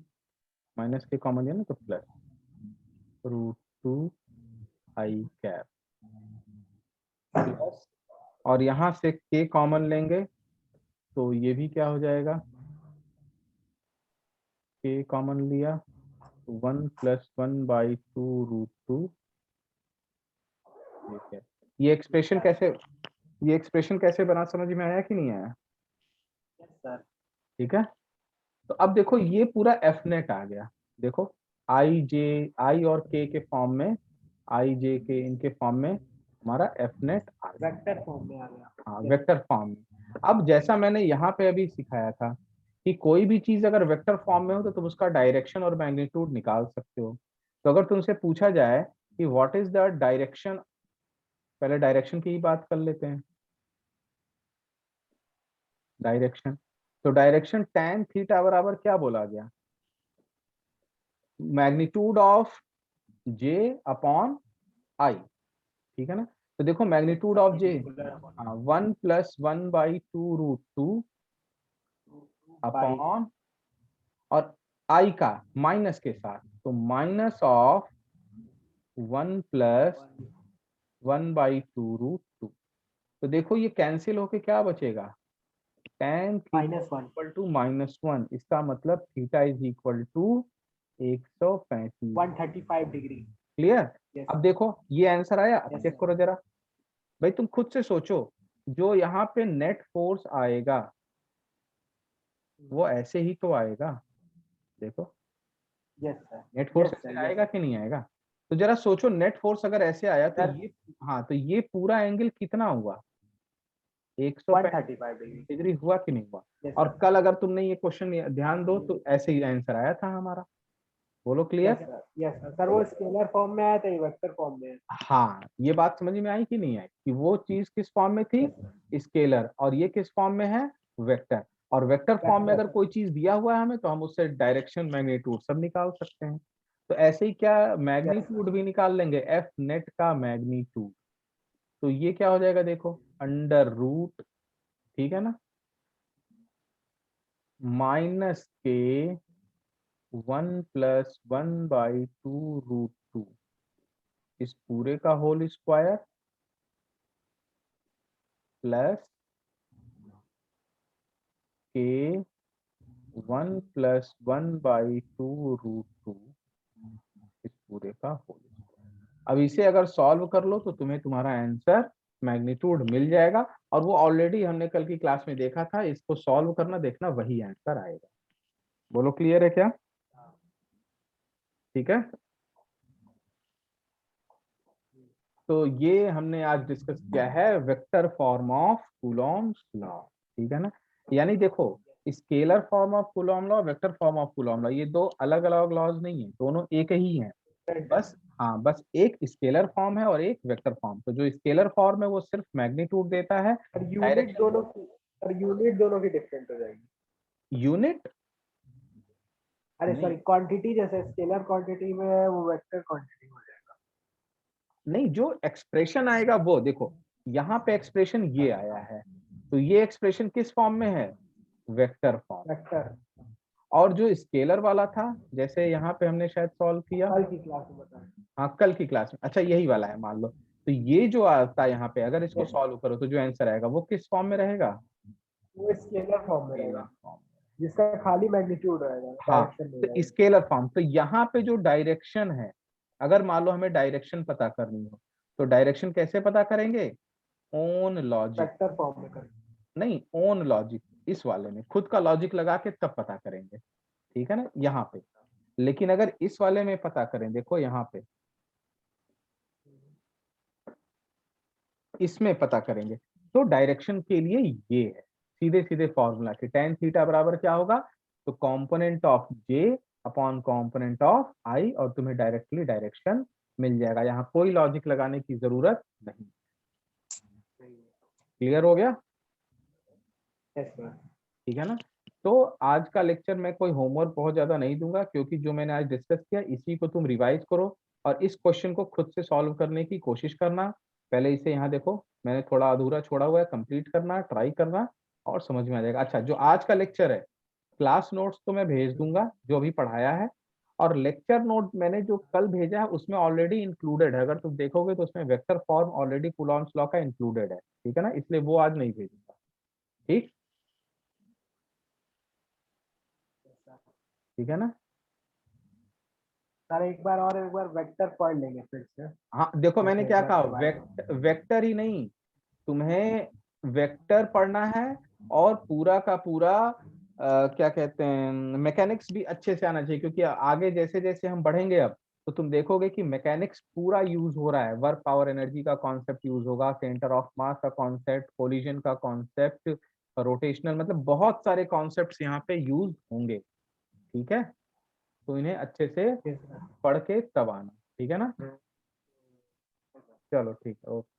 -k कॉमन लिया ना तो प्लस √2 आई कैप प्लस, और यहाँ से k कॉमन लेंगे तो ये भी क्या हो जाएगा, k कॉमन लिया 1 + 1/2√2 ठीक है। ये एक्सप्रेशन कैसे, ये एक्सप्रेशन कैसे बना, समझ में आया कि नहीं आया? Yes sir. ठीक है, तो अब देखो ये पूरा एफ नेट आ गया, देखो आई जे, आई और के फॉर्म में, आई जे के इनके फॉर्म में हमारा एफ नेट आ गया, वेक्टर फॉर्म में आ गया। हाँ वेक्टर फॉर्म में। अब जैसा मैंने यहाँ पे अभी सिखाया था कि कोई भी चीज अगर वेक्टर फॉर्म में हो तो तुम उसका डायरेक्शन और मैग्नीट्यूड निकाल सकते हो। तो अगर तुमसे पूछा जाए कि व्हाट इज द डायरेक्शन, पहले डायरेक्शन की ही बात कर लेते हैं, डायरेक्शन, तो डायरेक्शन tan थीटा बराबर क्या बोला गया, magnitude of j upon I, ठीक है ना। तो देखो मैग्नीट्यूड ऑफ j, हाँ, 1 + 1/2√2 अपॉन, और आई का माइनस के साथ, तो -1 + 1/2√2। तो देखो ये कैंसिल होके क्या बचेगा, tan थीटा इक्वल टू -1, इसका मतलब theta is equal to 135, 135 degree. Clear. Yes. अब देखो ये आंसर आया, अब Yes, चेक sir. करो जरा, भाई तुम खुद से सोचो, जो यहाँ पे नेट फोर्स आएगा वो ऐसे ही तो आएगा। देखो yes sir, net force yes ऐसे सर, आएगा कि नहीं आएगा? तो जरा सोचो, नेट फोर्स अगर ऐसे आया तो सर ये, हाँ, तो ये पूरा एंगल कितना हुआ? 135 135 डिग्री। डिग्री हुआ कि नहीं हुआ? यस और सर, कल अगर तुमने ये क्वेश्चन ध्यान दो तो ऐसे ही आंसर आया था हमारा। बोलो yes clear? Sir, yes sir. Sir वो स्केलर फॉर्म में आया था, ये वेक्टर फॉर्म में है। हाँ, ये बात समझ में आई कि नहीं आई कि वो चीज किस फॉर्म में थी? Yes sir, scalar. और ये किस फॉर्म में है? वेक्टर। और वेक्टर फॉर्म में वेक्टर अगर सर। कोई चीज दिया हुआ है हमें तो हम उससे डायरेक्शन, मैग्नीट्यूड सब निकाल सकते हैं। तो ऐसे ही क्या यस मैग्नीट्यूड सर, भी निकाल लेंगे, एफ नेट का मैग्नीट्यूड। तो ये क्या हो जाएगा देखो, अंडर रूट, ठीक है ना, माइनस के 1+1/2√2 इस पूरे का होल स्क्वायर प्लस के 1+1/2√2 इस पूरे का होल स्क्वायर। अब इसे अगर सॉल्व कर लो तो तुम्हें तुम्हारा आंसर मैग्नीट्यूड मिल जाएगा। और वो ऑलरेडी हमने कल की क्लास में देखा था, इसको सॉल्व करना, देखना वही आंसर आएगा। बोलो क्लियर है क्या? ठीक है। तो ये हमने आज डिस्कस किया है vector form of Coulomb's law, ठीक है ना। यानी देखो, scalar form of Coulomb law, vector form of Coulomb law, ये दो अलग अलग लॉज नहीं है, दोनों एक ही हैं। बस, हाँ, बस एक स्केलर फॉर्म है और एक वेक्टर फॉर्म। तो जो स्केलर फॉर्म है वो सिर्फ मैग्नीट्यूड देता है, और यूनिट डायरेक्शन। दोनों की, और यूनिट दोनों की डिफरेंट हो जाएगी। यूनिट अरे नहीं, सॉरी, क्वांटिटी जैसे स्केलर क्वांटिटी में है, वो वेक्टर क्वांटिटी हो जाएगा। नहीं, जो एक्सप्रेशन आएगा वो देखो, यहाँ पे एक्सप्रेशन ये आया है, तो ये एक्सप्रेशन किस फॉर्म में है? Vector form. वेक्टर। और जो स्केलर वाला था, जैसे यहाँ पे हमने शायद सॉल्व किया, कल की क्लास में बताएं। हाँ कल की क्लास में, अच्छा यही वाला है मान लो। तो ये जो आता है यहाँ पे, अगर इसको यस, सॉल्व करो तो जो आंसर आएगा वो किस फॉर्म में रहेगा? वो स्केलर फॉर्म में स्केलर रहेगा, फॉर्म। जिसका खाली मैग्नीट्यूड रहेगा, हाँ, डायरेक्शन नहीं तो रहेगा। स्केलर फॉर्म, तो यहाँ पे जो डायरेक्शन है, अगर मान लो हमें डायरेक्शन पता करनी हो तो डायरेक्शन कैसे पता करेंगे? Own logic. वेक्टर फॉर्म में करेंगे। नहीं, ओन लॉजिक, इस वाले में खुद का लॉजिक लगा के तब पता करेंगे, ठीक है ना, यहाँ पे। लेकिन अगर इस वाले में पता करें, देखो यहाँ पे इसमें पता करेंगे तो डायरेक्शन के लिए ये है सीधे सीधे फॉर्मूला कि tan थीटा बराबर क्या होगा? तो component of J upon component of I, और तुम्हें डायरेक्टली डायरेक्शन मिल जाएगा। यहाँ कोई लॉजिक लगाने की जरूरत नहीं। क्लियर हो गया? Yes sir. ठीक है ना। तो आज का लेक्चर मैं कोई होमवर्क बहुत ज्यादा नहीं दूंगा, क्योंकि जो मैंने आज डिस्कस किया इसी को तुम रिवाइज करो और इस क्वेश्चन को खुद से सॉल्व करने की कोशिश करना। पहले इसे यहाँ देखो, मैंने थोड़ा अधूरा छोड़ा हुआ है, कंप्लीट करना, ट्राई करना, और समझ में आ जाएगा। अच्छा, जो आज का लेक्चर है, क्लास नोट्स तो मैं भेज दूंगा जो अभी पढ़ाया है, और लेक्चर नोट मैंने जो कल भेजा है उसमें ऑलरेडी इंक्लूडेड है। अगर तुम देखोगे तो उसमें vector form already Coulomb's law का इंक्लूडेड है, ठीक है ना, इसलिए वो आज नहीं भेजूंगा। ठीक, ठीक है ना। सर एक बार और, एक बार वेक्टर पढ़ लेंगे फिर से, हाँ देखो, मैंने जैसे क्या कहा, वेक्टर बारे में। वेक्टर ही नहीं, तुम्हें वेक्टर पढ़ना है, और पूरा का पूरा क्या कहते हैं, मैकेनिक्स भी अच्छे से आना चाहिए, क्योंकि आगे जैसे जैसे हम बढ़ेंगे अब, तो तुम देखोगे कि मैकेनिक्स पूरा यूज हो रहा है। वर्क पावर एनर्जी का कॉन्सेप्ट यूज होगा, सेंटर ऑफ मास का कॉन्सेप्ट, कोलिजन का कॉन्सेप्ट, रोटेशनल, मतलब बहुत सारे कॉन्सेप्ट्स यहाँ पे यूज होंगे, ठीक है। तो इन्हें अच्छे से यस सर। पढ़ के तब आना, ठीक है ना। चलो ठीक है, ओके।